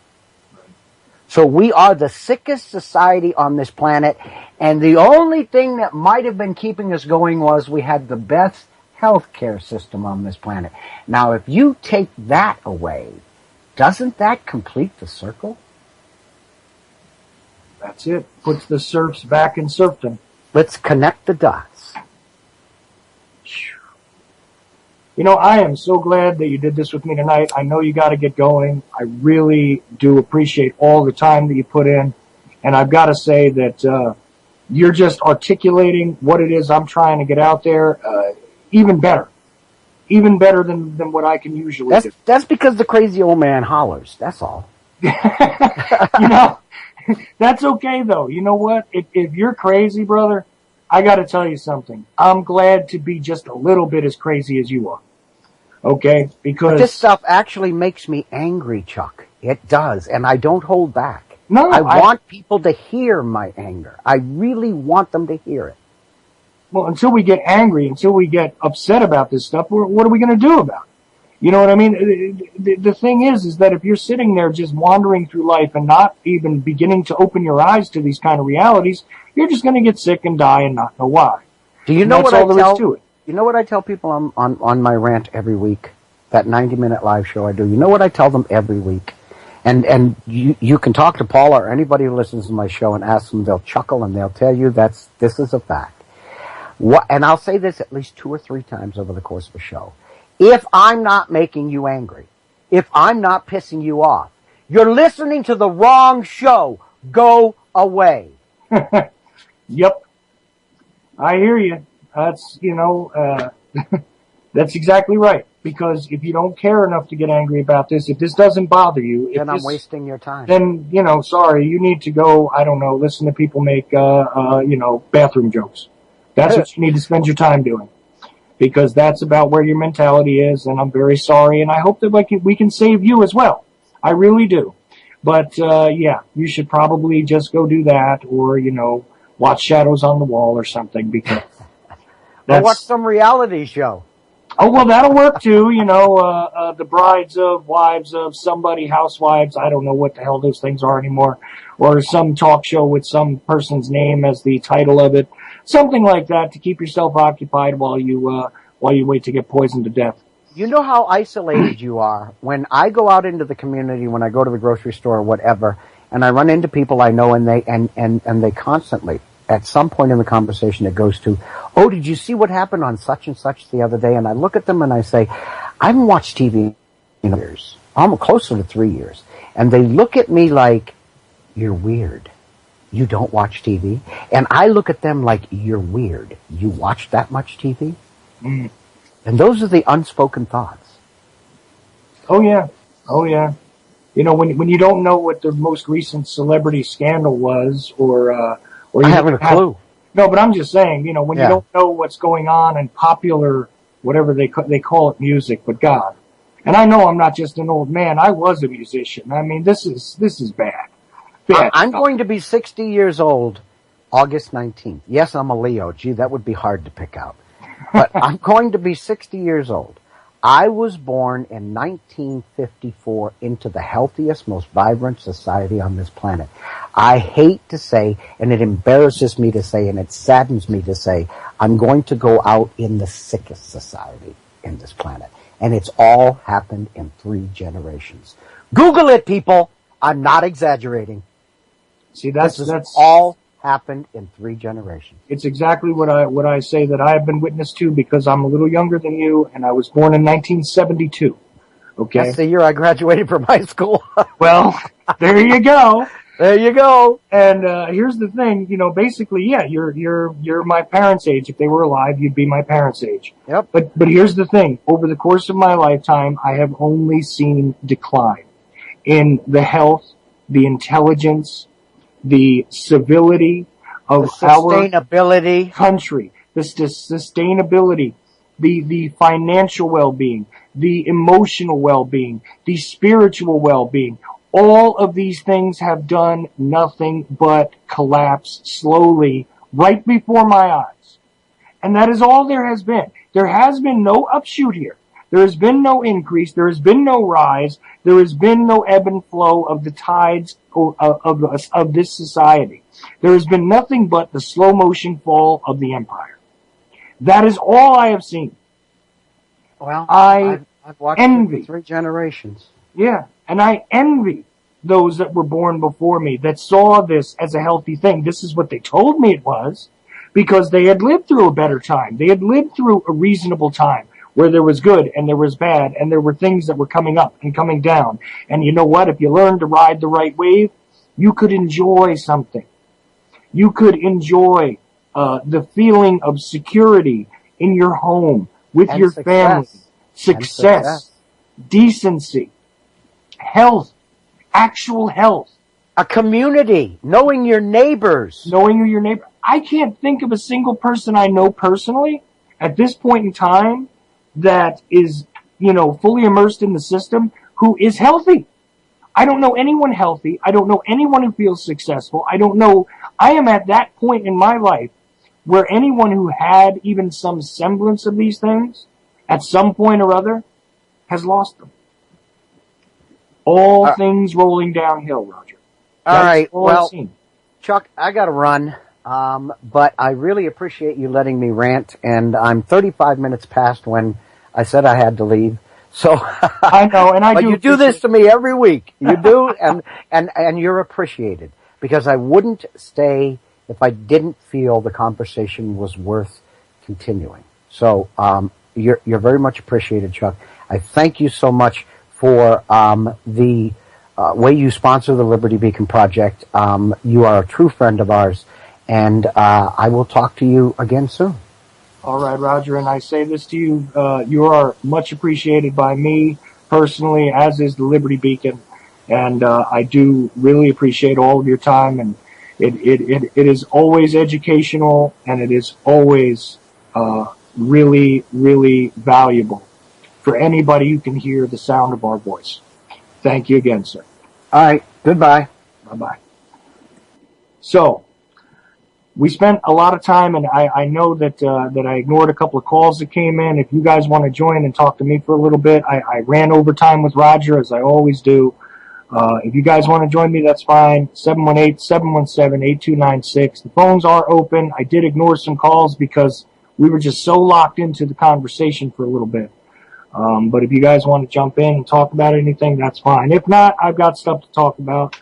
So we are the sickest society on this planet, and the only thing that might have been keeping us going was we had the best healthcare system on this planet. Now, if you take that away, doesn't that complete the circle? That's it. Puts the serfs back in serfdom. Let's connect the dots. You know, I am so glad that you did this with me tonight. I know you got to get going. I really do appreciate all the time that you put in. And I've got to say that you're just articulating what it is I'm trying to get out there even better. Even better than what I can usually do. That's because the crazy old man hollers. That's all. You know, that's okay, though. You know what? If you're crazy, brother, I got to tell you something. I'm glad to be just a little bit as crazy as you are. Okay? Because but this stuff actually makes me angry, Chuck. It does, and I don't hold back. No, I want people to hear my anger. I really want them to hear it. Well, until we get angry, until we get upset about this stuff, what are we going to do about it? You know what I mean? The thing is that if you're sitting there just wandering through life and not even beginning to open your eyes to these kind of realities, you're just going to get sick and die and not know why. Do you know what I tell? To it. You know what I tell people on my rant every week? That 90-minute live show I do. You know what I tell them every week? And you can talk to Paula or anybody who listens to my show and ask them. They'll chuckle and they'll tell you this is a fact. And I'll say this at least 2 or 3 times over the course of a show. If I'm not making you angry, if I'm not pissing you off, you're listening to the wrong show. Go away. Yep. I hear you. That's, that's exactly right. Because if you don't care enough to get angry about this, if this doesn't bother you, then I'm wasting your time. Then, sorry, you need to go, I don't know, listen to people make, bathroom jokes. That's what you need to spend your time doing. Because that's about where your mentality is, and I'm very sorry, and I hope that we can save you as well. I really do. But, you should probably just go do that, or, watch Shadows on the Wall or something, because or watch some reality show. Oh, well, that'll work too, the brides of, wives of, somebody, housewives, I don't know what the hell those things are anymore, or some talk show with some person's name as the title of it. Something like that to keep yourself occupied while you wait to get poisoned to death. You know how isolated you are. When I go out into the community, when I go to the grocery store or whatever, and I run into people I know, and they constantly, at some point in the conversation, it goes to, oh, did you see what happened on such and such the other day? And I look at them and I say, I haven't watched TV in years, almost closer to 3 years. And they look at me like, you're weird. You don't watch TV? And I look at them like, you're weird. You watch that much TV? Mm. And those are the unspoken thoughts. Oh, yeah. Oh, yeah. When you don't know what the most recent celebrity scandal was, or I haven't a clue. No, but I'm just saying, when you don't know what's going on in popular, whatever they call it, music, but God. And I know I'm not just an old man. I was a musician. I mean, this is bad. I'm going to be 60 years old August 19th. Yes, I'm a Leo. Gee, that would be hard to pick out. But I'm going to be 60 years old. I was born in 1954 into the healthiest, most vibrant society on this planet. I hate to say, and it embarrasses me to say, and it saddens me to say, I'm going to go out in the sickest society in this planet. And it's all happened in 3 generations. Google it, people. I'm not exaggerating. See, that's all happened in 3 generations. It's exactly what I say that I have been witness to, because I'm a little younger than you, and I was born in 1972. Okay, that's the year I graduated from high school. Well, there you go. There you go. And here's the thing, basically, yeah, you're my parents' age. If they were alive, you'd be my parents' age. Yep. But here's the thing: over the course of my lifetime, I have only seen decline in the health, the intelligence, the civility of our country, the sustainability, the financial well-being, the emotional well-being, the spiritual well-being. All of these things have done nothing but collapse slowly right before my eyes. And that is all there has been. There has been no upshoot here. There has been no increase. There has been no rise. There has been no ebb and flow of the tides of this society. There has been nothing but the slow motion fall of the empire. That is all I have seen. Well, I've watched envy. it for 3 generations. Yeah, and I envy those that were born before me that saw this as a healthy thing. This is what they told me it was, because they had lived through a better time. They had lived through a reasonable time where there was good and there was bad and there were things that were coming up and coming down. And you know what? If you learned to ride the right wave, you could enjoy something. You could enjoy the feeling of security in your home, with And your success. family, success, decency, health, actual health. A community, knowing your neighbors. Knowing who your neighbor. I can't think of a single person I know personally at this point in time that is, fully immersed in the system who is healthy. I don't know anyone healthy. I don't know anyone who feels successful. I am at that point in my life where anyone who had even some semblance of these things at some point or other has lost them. All things rolling downhill, Roger. All right. Well, I've seen. Chuck, I got to run, but I really appreciate you letting me rant, and I'm 35 minutes past when I said I had to leave. So I know, and I but do. You do this to me every week. You do, and you're appreciated, because I wouldn't stay if I didn't feel the conversation was worth continuing. So you're very much appreciated, Chuck. I thank you so much for the way you sponsor the Liberty Beacon Project. You are a true friend of ours, and I will talk to you again soon. All right, Roger, and I say this to you, you are much appreciated by me personally, as is the Liberty Beacon, and I do really appreciate all of your time, and it is always educational, and it is always really, really valuable for anybody who can hear the sound of our voice. Thank you again, sir. All right, goodbye. Bye-bye. So, we spent a lot of time, and I know that I ignored a couple of calls that came in. If you guys want to join and talk to me for a little bit, I ran overtime with Roger, as I always do. If you guys want to join me, that's fine. 718-717-8296. The phones are open. I did ignore some calls because we were just so locked into the conversation for a little bit. But if you guys want to jump in and talk about anything, that's fine. If not, I've got stuff to talk about.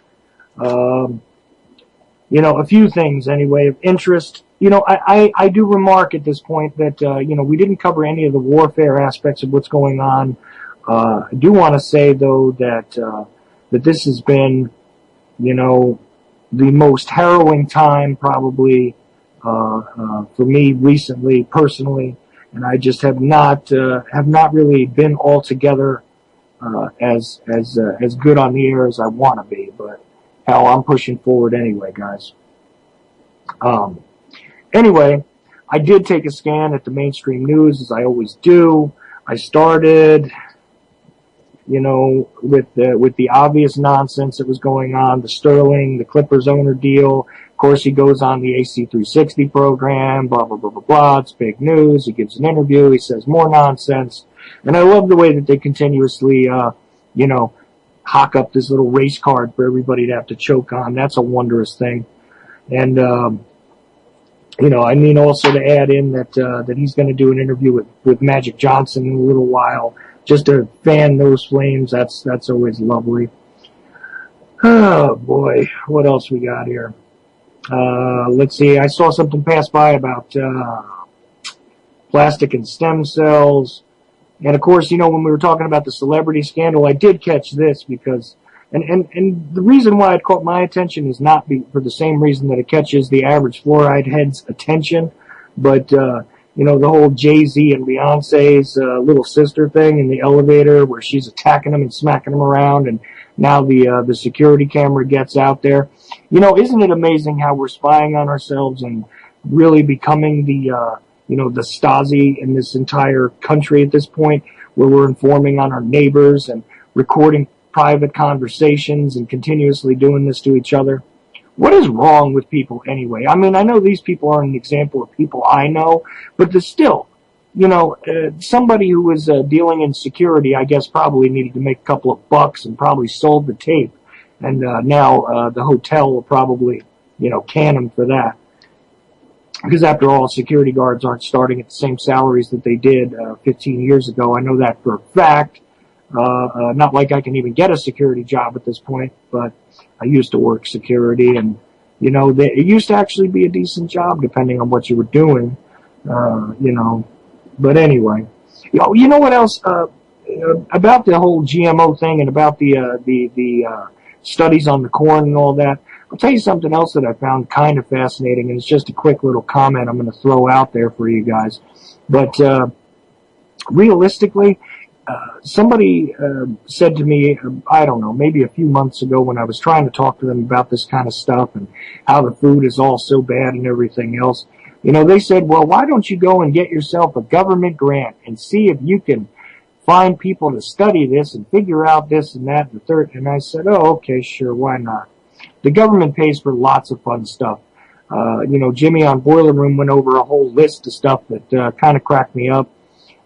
A few things anyway of interest. I do remark at this point that, we didn't cover any of the warfare aspects of what's going on. I do want to say, though, that this has been, the most harrowing time probably, for me recently, personally. And I just have not really been altogether, as good on the air as I want to be, but hell, I'm pushing forward anyway, guys. Anyway, I did take a scan at the mainstream news, as I always do. I started, with the obvious nonsense that was going on, the Sterling, the Clippers owner deal. Of course, he goes on the AC360 program, blah, blah, blah, blah, blah. It's big news. He gives an interview. He says more nonsense. And I love the way that they continuously, hawk up this little race card for everybody to have to choke on. That's a wondrous thing. And, also to add in that he's going to do an interview with Magic Johnson in a little while, just to fan those flames. That's always lovely. Oh boy, what else we got here? Let's see. I saw something pass by about, plastic and stem cells. And of course, when we were talking about the celebrity scandal, I did catch this because, and the reason why it caught my attention is not for the same reason that it catches the average fluoride head's attention, but, the whole Jay-Z and Beyonce's, little sister thing in the elevator where she's attacking him and smacking him around, and now the security camera gets out there. Isn't it amazing how we're spying on ourselves and really becoming the Stasi in this entire country at this point, where we're informing on our neighbors and recording private conversations and continuously doing this to each other? What is wrong with people anyway? I mean, I know these people aren't an example of people I know, but still, somebody who was dealing in security, I guess, probably needed to make a couple of bucks and probably sold the tape. And now the hotel will probably, can them for that. Because after all, security guards aren't starting at the same salaries that they did 15 years ago. I know that for a fact. Not like I can even get a security job at this point, but I used to work security, and it used to actually be a decent job depending on what you were doing. But anyway, you know what else about the whole GMO thing and about the studies on the corn and all that? I'll tell you something else that I found kind of fascinating, and it's just a quick little comment I'm going to throw out there for you guys. But realistically, somebody said to me, I don't know, maybe a few months ago when I was trying to talk to them about this kind of stuff and how the food is all so bad and everything else, they said, well, why don't you go and get yourself a government grant and see if you can find people to study this and figure out this and that and the third. And I said, oh, okay, sure, why not? The government pays for lots of fun stuff. Jimmy on Boiler Room went over a whole list of stuff that kind of cracked me up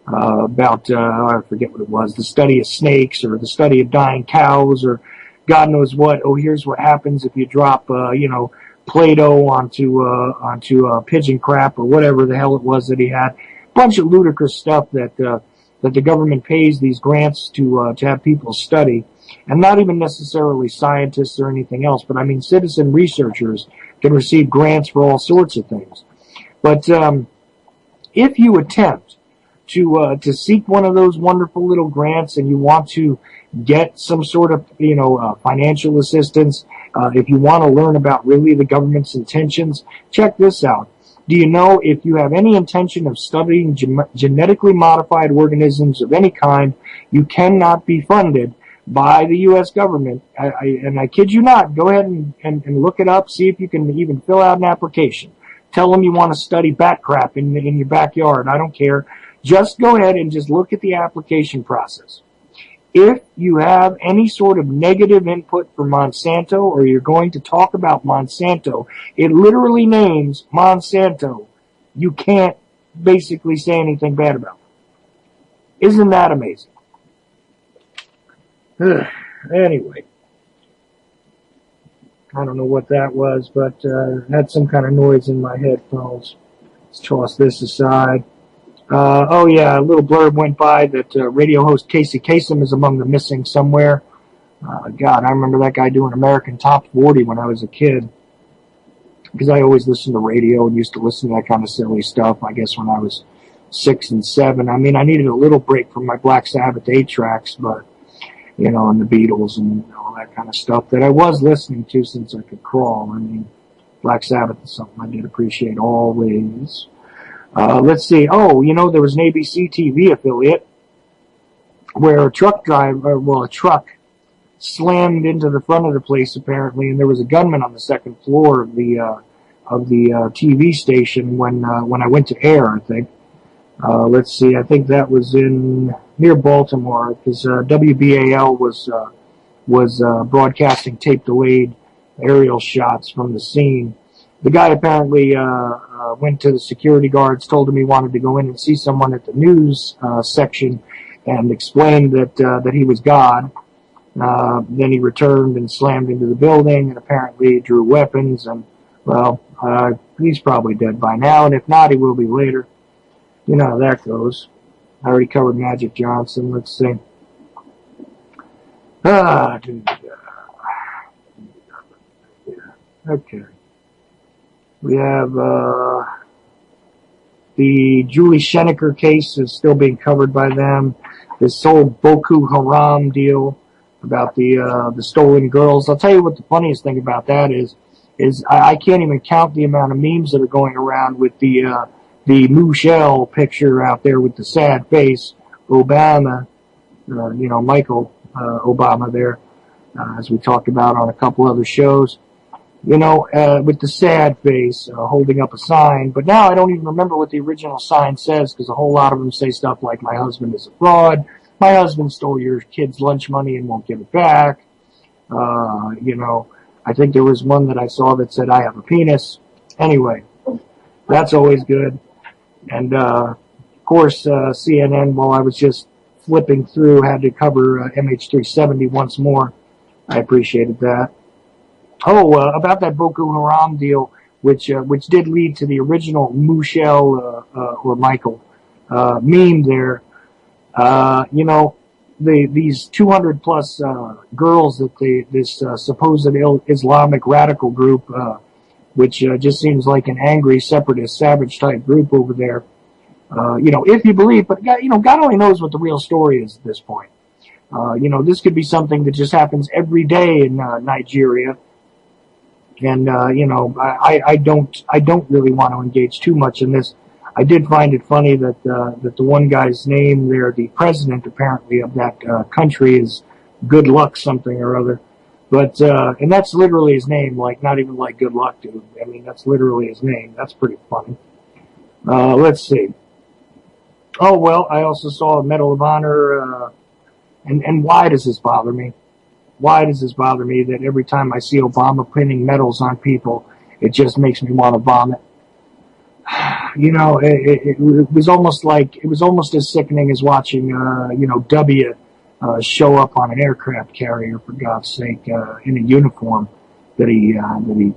about, I forget what it was, the study of snakes or the study of dying cows or God knows what. Oh, here's what happens if you drop, Play-Doh onto pigeon crap or whatever the hell it was that he had. Bunch of ludicrous stuff that the government pays these grants to have people study. And not even necessarily scientists or anything else, but I mean citizen researchers can receive grants for all sorts of things. But if you attempt to seek one of those wonderful little grants and you want to get some sort of financial assistance, if you want to learn about really the government's intentions, check this out. Do you know if you have any intention of studying genetically modified organisms of any kind, you cannot be funded by the U.S. government. And I kid you not, go ahead and look it up, see if you can even fill out an application. Tell them you want to study bat crap in your backyard. I don't care. Just go ahead and just look at the application process. If you have any sort of negative input for Monsanto or you're going to talk about Monsanto, it literally names Monsanto. You can't basically say anything bad about it. Isn't that amazing? Anyway, I don't know what that was, but had some kind of noise in my headphones. Let's toss this aside. Oh yeah, a little blurb went by that radio host Casey Kasem is among the missing somewhere. God, I remember that guy doing American Top 40 when I was a kid. Because I always listened to radio and used to listen to that kind of silly stuff, I guess when I was 6 and 7. I mean, I needed a little break from my Black Sabbath 8 tracks, but and the Beatles and all that kind of stuff that I was listening to since I could crawl. I mean, Black Sabbath is something I did appreciate always. Let's see. Oh, there was an ABC TV affiliate where a truck slammed into the front of the place apparently, and there was a gunman on the second floor of the TV station when I went to air, I think. Let's see. I think that was near Baltimore because WBAL was broadcasting tape delayed aerial shots from the scene. The guy apparently went to the security guards, told him he wanted to go in and see someone at the news section, and explained that he was God. Then he returned and slammed into the building, and apparently drew weapons. And he's probably dead by now, and if not, he will be later. You know how that goes. I already covered Magic Johnson. Let's see. Okay. We have the Julie Schenecker case is still being covered by them. This whole Boko Haram deal about the stolen girls. I'll tell you what the funniest thing about that is I can't even count the amount of memes that are going around with the Michelle picture out there with the sad face, Obama, Michael Obama there, as we talked about on a couple other shows, with the sad face, holding up a sign. But now I don't even remember what the original sign says because a whole lot of them say stuff like, my husband is a fraud, my husband stole your kid's lunch money and won't give it back. I think there was one that I saw that said, I have a penis. Anyway, that's always good. And Of course, CNN, while I was just flipping through, had to cover MH370 once more. I appreciated that. Oh, about that Boko Haram deal, which did lead to the original Michelle or Michael meme there. These 200 plus girls that this supposed Islamic radical group, which just seems like an angry separatist savage type group over there. If you believe, but God only knows what the real story is at this point. This could be something that just happens every day in Nigeria. And, I don't really want to engage too much in this. I did find it funny that the one guy's name there, the president apparently of that country, is Good Luck something or other. But, and that's literally his name, like, not even like Good Luck, dude. I mean, that's literally his name. That's pretty funny. Let's see. Oh, well, I also saw a Medal of Honor, and why does this bother me? Why does this bother me that every time I see Obama pinning medals on people, it just makes me want to vomit? It was almost as sickening as watching, W show up on an aircraft carrier, for God's sake, in a uniform that he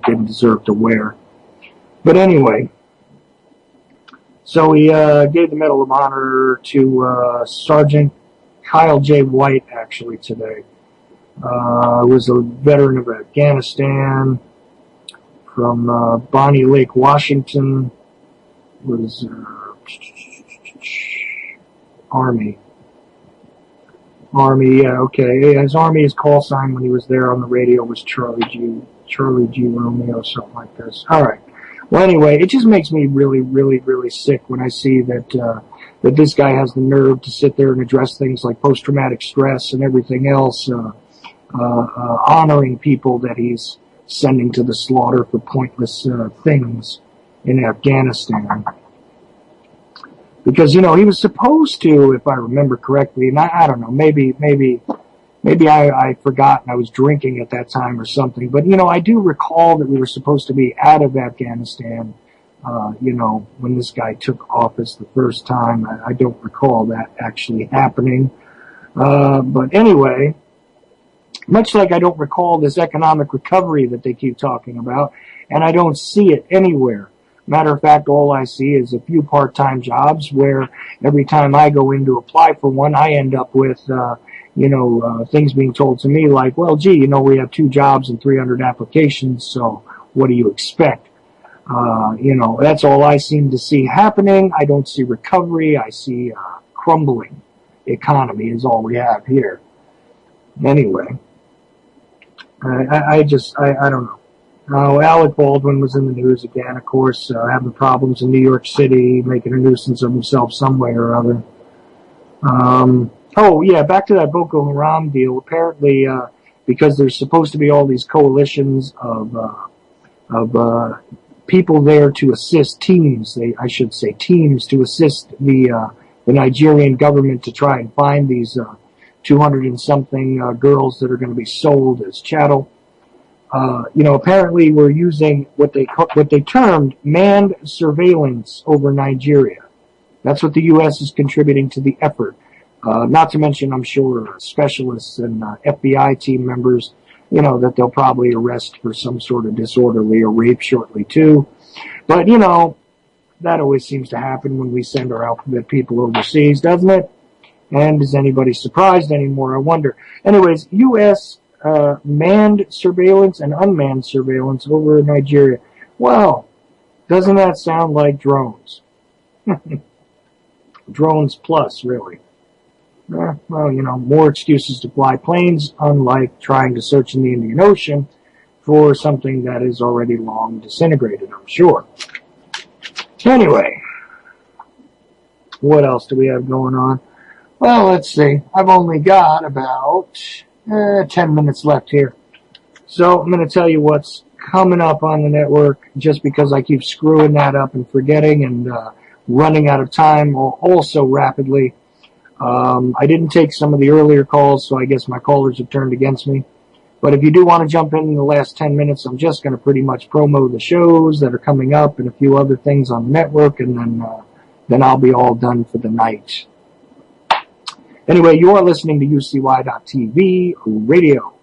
didn't deserve to wear. But anyway, so he gave the Medal of Honor to Sergeant Kyle J. White, actually, today. Was a veteran of Afghanistan from Bonnie Lake, Washington. Was Army, yeah, okay. His Army's call sign when he was there on the radio was Charlie G. Romeo, something like this. All right. Well, anyway, it just makes me really, really, really sick when I see that this guy has the nerve to sit there and address things like post-traumatic stress and everything else, honoring people that he's sending to the slaughter for pointless things in Afghanistan. Because, he was supposed to, if I remember correctly, and I don't know, maybe I forgot and I was drinking at that time or something, but, I do recall that we were supposed to be out of Afghanistan, when this guy took office the first time. I don't recall that actually happening. But anyway, much like I don't recall this economic recovery that they keep talking about, and I don't see it anywhere. Matter of fact, all I see is a few part-time jobs where every time I go in to apply for one, I end up with, things being told to me like, well, gee, we have 2 jobs and 300 applications, so what do you expect? That's all I seem to see happening. I don't see recovery. I see crumbling economy is all we have here. Anyway, I don't know. Alec Baldwin was in the news again, of course, having problems in New York City, making a nuisance of himself some way or other. Back to that Boko Haram deal. Apparently, because there's supposed to be all these coalitions of people there to assist teams to assist the Nigerian government to try and find these 200 and something girls that are going to be sold as chattel. Apparently we're using what they termed manned surveillance over Nigeria. That's what the U.S. is contributing to the effort. Not to mention, I'm sure, specialists and FBI team members, that they'll probably arrest for some sort of disorderly or rape shortly too. But, that always seems to happen when we send our alphabet people overseas, doesn't it? And is anybody surprised anymore? I wonder. Anyways, U.S. Manned surveillance and unmanned surveillance over Nigeria. Well, doesn't that sound like drones? Drones plus, really. Well, more excuses to fly planes, unlike trying to search in the Indian Ocean for something that is already long disintegrated, I'm sure. Anyway, what else do we have going on? Well, let's see. I've only got about 10 minutes left here. So I'm going to tell you what's coming up on the network just because I keep screwing that up and forgetting and running out of time also rapidly. I didn't take some of the earlier calls, so I guess my callers have turned against me. But if you do want to jump in the last 10 minutes, I'm just going to pretty much promo the shows that are coming up and a few other things on the network and then then I'll be all done for the night. Anyway, you are listening to UCY.TV radio.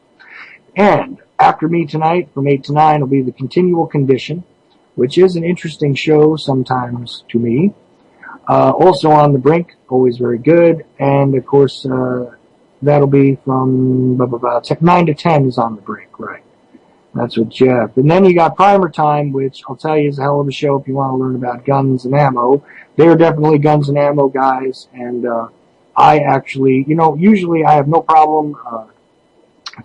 And after me tonight, from 8 to 9, will be The Continual Condition, which is an interesting show sometimes to me. Also On the Brink, always very good. And, of course, that'll be from 9 to 10 is On the Brink, right. That's with Jeff. And then you got Primer Time, which I'll tell you is a hell of a show if you want to learn about guns and ammo. They're definitely guns and ammo guys, and I actually, usually I have no problem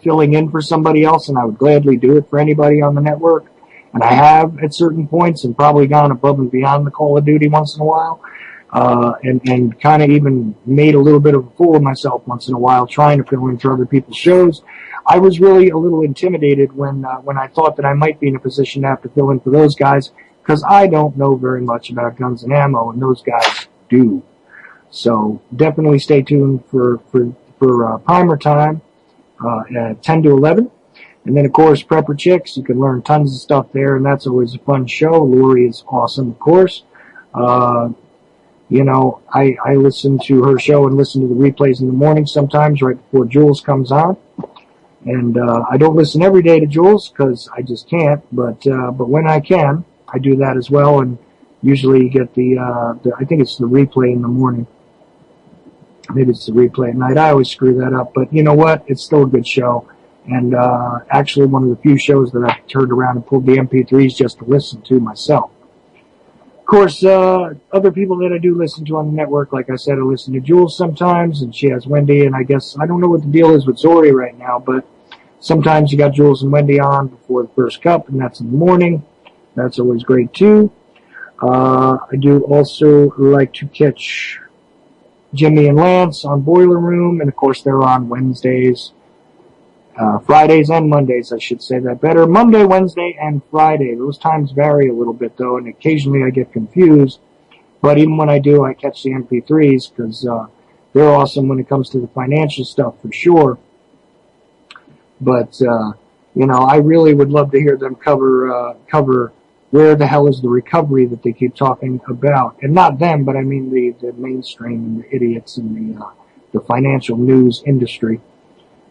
filling in for somebody else, and I would gladly do it for anybody on the network. And I have at certain points, and probably gone above and beyond the Call of Duty once in a while, and kind of even made a little bit of a fool of myself once in a while trying to fill in for other people's shows. I was really a little intimidated when I thought that I might be in a position to have to fill in for those guys, because I don't know very much about guns and ammo, and those guys do. So definitely stay tuned for Primer Time at 10 to 11. And then, of course, Prepper Chicks. You can learn tons of stuff there, and that's always a fun show. Lori is awesome, of course. I listen to her show and listen to the replays in the morning sometimes right before Jules comes on. And I don't listen every day to Jules because I just can't. But when I can, I do that as well. And usually you get the I think it's the replay in the morning. Maybe it's the replay at night. I always screw that up. But you know what? It's still a good show. And actually one of the few shows that I've turned around and pulled the MP3s just to listen to myself. Of course, other people that I do listen to on the network, like I said, I listen to Jules sometimes, and she has Wendy, and I guess, I don't know what the deal is with Zori right now, but sometimes you got Jules and Wendy on before the first cup, and that's in the morning. That's always great, too. I do also like to catch Jimmy and Lance on Boiler Room, and of course they're on Wednesdays. Fridays and Mondays, I should say that better. Monday, Wednesday, and Friday. Those times vary a little bit, though, and occasionally I get confused. But even when I do, I catch the MP3s because they're awesome when it comes to the financial stuff, for sure. But, I really would love to hear them cover where the hell is the recovery that they keep talking about. And not them, but I mean the mainstream and the idiots in the financial news industry.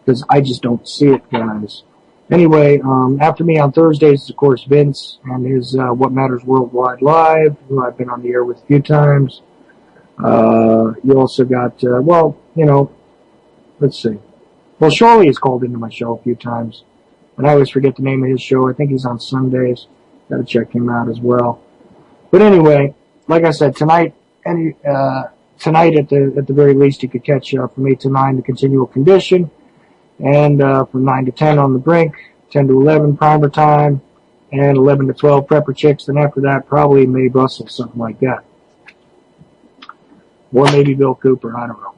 Because I just don't see it, guys. Anyway, after me on Thursdays is, of course, Vince and his What Matters Worldwide Live, who I've been on the air with a few times. You also got, let's see. Well, Charlie has called into my show a few times, and I always forget the name of his show. I think he's on Sundays. Got to check him out as well. But anyway, like I said, tonight at the very least, you could catch from 8 to 9 The Continual Condition. And from 9 to 10 On the Brink, 10 to 11 Primer Time, and 11 to 12 Prepper Chicks, and after that probably Mae Russell, something like that. Or maybe Bill Cooper, I don't know.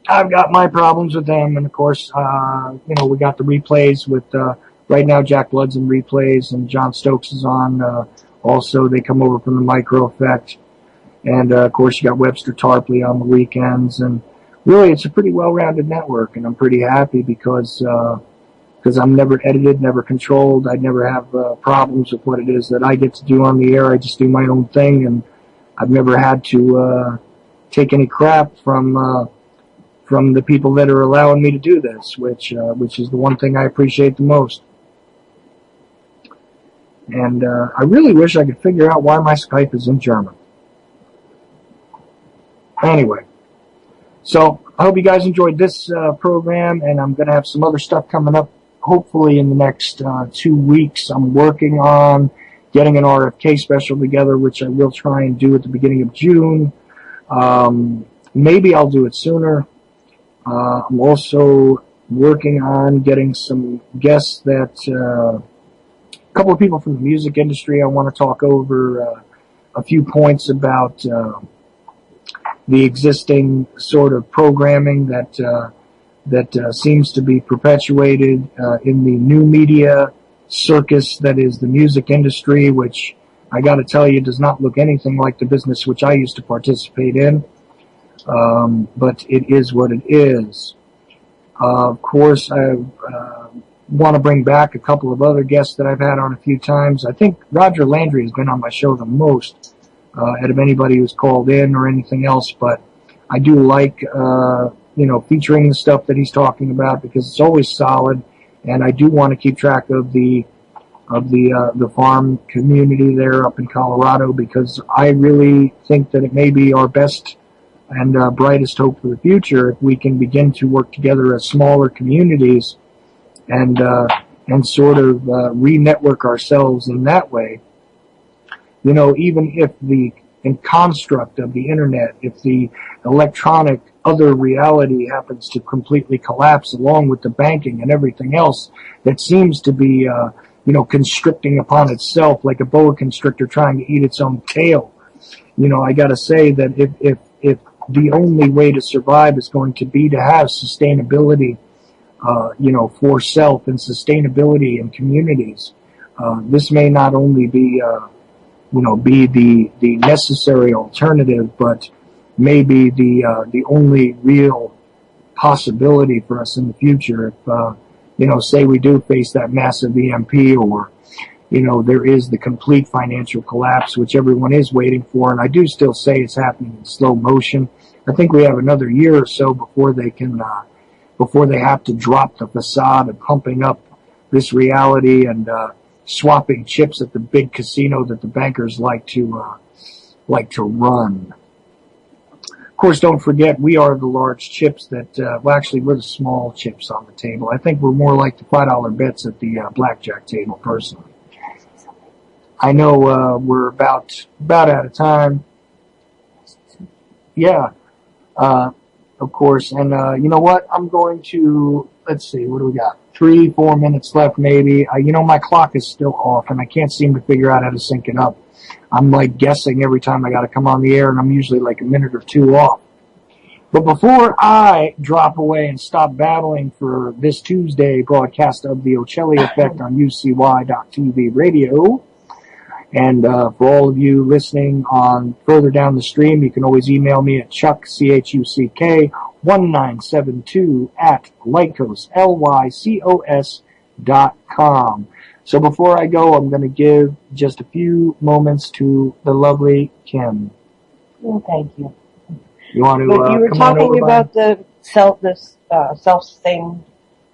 I've got my problems with them, and of course, we got the replays with, right now Jack Blood's in replays, and John Stokes is on, also they come over from the Micro Effect, and of course you got Webster Tarpley on the weekends, and really, it's a pretty well-rounded network, and I'm pretty happy because I'm never edited, never controlled. I never have problems with what it is that I get to do on the air. I just do my own thing, and I've never had to take any crap from the people that are allowing me to do this, which is the one thing I appreciate the most. And I really wish I could figure out why my Skype is in German. Anyway. So, I hope you guys enjoyed this program, and I'm going to have some other stuff coming up, hopefully in the next 2 weeks. I'm working on getting an RFK special together, which I will try and do at the beginning of June. Maybe I'll do it sooner. I'm also working on getting some guests that, a couple of people from the music industry. I want to talk over a few points about the existing sort of programming that seems to be perpetuated in the new media circus that is the music industry, which I got to tell you does not look anything like the business which I used to participate in. But it is what it is. Of course, I want to bring back a couple of other guests that I've had on a few times. I think Roger Landry has been on my show the most. out of anybody who's called in or anything else, but I do like, featuring the stuff that he's talking about because it's always solid, and I do want to keep track of the farm community there up in Colorado because I really think that it may be our best and brightest hope for the future if we can begin to work together as smaller communities and sort of re-network ourselves in that way. Even if the construct of the internet, if the electronic other reality happens to completely collapse along with the banking and everything else that seems to be, constricting upon itself like a boa constrictor trying to eat its own tail. I gotta say that if the only way to survive is going to be to have sustainability, for self and sustainability in communities, this may not only be, be the necessary alternative, but maybe the only real possibility for us in the future if, say we do face that massive EMP or, there is the complete financial collapse, which everyone is waiting for. And I do still say it's happening in slow motion. I think we have another year or so before they can, before they have to drop the facade of pumping up this reality and, swapping chips at the big casino that the bankers like to run. Of course, don't forget, we are the large chips that, actually, we're the small chips on the table. I think we're more like the $5 bets at the blackjack table, personally. I know we're about out of time. Yeah, of course. And you know what? I'm going to, let's see, what do we got? 3-4 minutes left, maybe. My clock is still off, and I can't seem to figure out how to sync it up. I'm like guessing every time I got to come on the air, and I'm usually like a minute or two off. But before I drop away and stop battling for this Tuesday broadcast of the Ochelli Effect on UCY.TV radio, and for all of you listening on further down the stream, you can always email me at Chuck, CHUCK, 1972 at Lycos, LYCOS.com. So before I go, I'm going to give just a few moments to the lovely Kim. Well, thank you. You want to but you were come on talking over about the self-sustained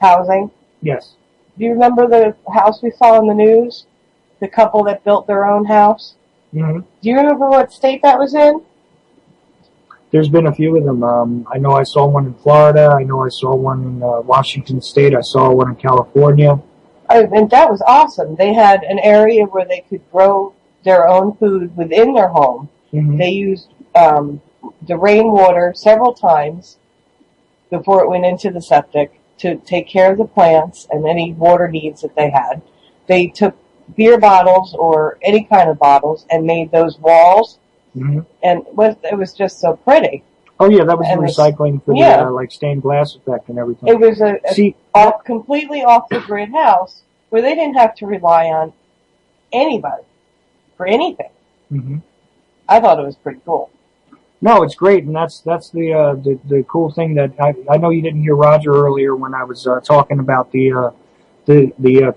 housing. Yes. Do you remember the house we saw in the news? The couple that built their own house? Mm-hmm. Do you remember what state that was in? There's been a few of them. I know I saw one in Florida. I know I saw one in Washington State. I saw one in California. And that was awesome. They had an area where they could grow their own food within their home. Mm-hmm. They used the rainwater several times before it went into the septic to take care of the plants and any water needs that they had. They took beer bottles or any kind of bottles and made those walls. Mm-hmm. And it was just so pretty. Oh yeah, that was recycling for the like stained glass effect and everything. It was completely off the grid house where they didn't have to rely on anybody for anything. Mm-hmm. I thought it was pretty cool. No, it's great, and that's the cool thing that I know you didn't hear Roger earlier when I was talking about the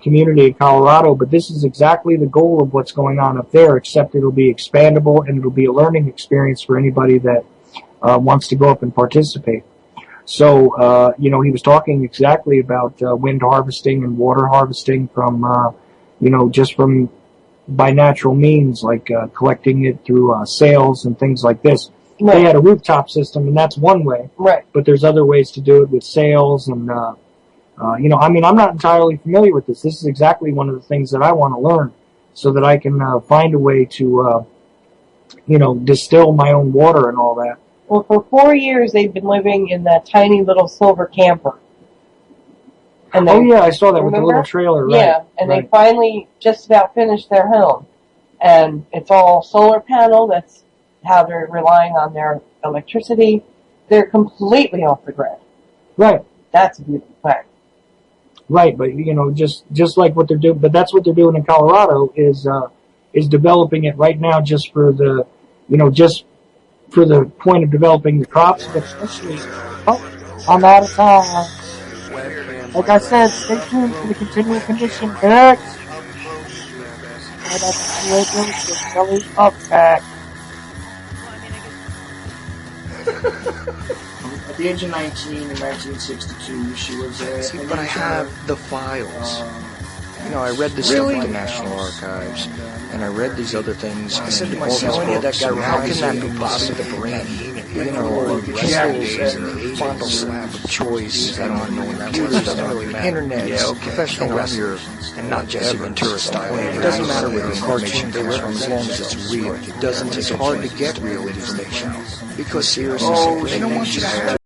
community in Colorado, but this is exactly the goal of what's going on up there, except it'll be expandable and it'll be a learning experience for anybody that wants to go up and participate. So, he was talking exactly about wind harvesting and water harvesting from, just from by natural means, like collecting it through sales and things like this. Right. They had a rooftop system, and that's one way. Right. But there's other ways to do it with sales and, I'm not entirely familiar with this. This is exactly one of the things that I want to learn so that I can find a way to, distill my own water and all that. Well, for 4 years, they've been living in that tiny little silver camper. And I saw that with the little trailer. Right, yeah, and they finally just about finished their home. And it's all solar panel. That's how they're relying on their electricity. They're completely off the grid. Right. That's a beautiful thing. Right, but just like what they're doing, but that's what they're doing in Colorado is developing it right now just for the, just for the point of developing the crops, but especially, I'm out of time. Like I said, stay tuned for the continual condition X. That's the radio with Kelly Up back. At the age of 19 in 1962, she was See, but I have the files. You know, I read this stuff at the National Archives, and I read these other things. I said to myself, how can that be possible? The brain, you know, pistols and frontal slap of choice that on computers, internet, professional wrestlers, and not Jesse Ventura style. It doesn't matter where the cartoon comes from as long as it's real. It doesn't. It's hard to get real information because seriously, they want you to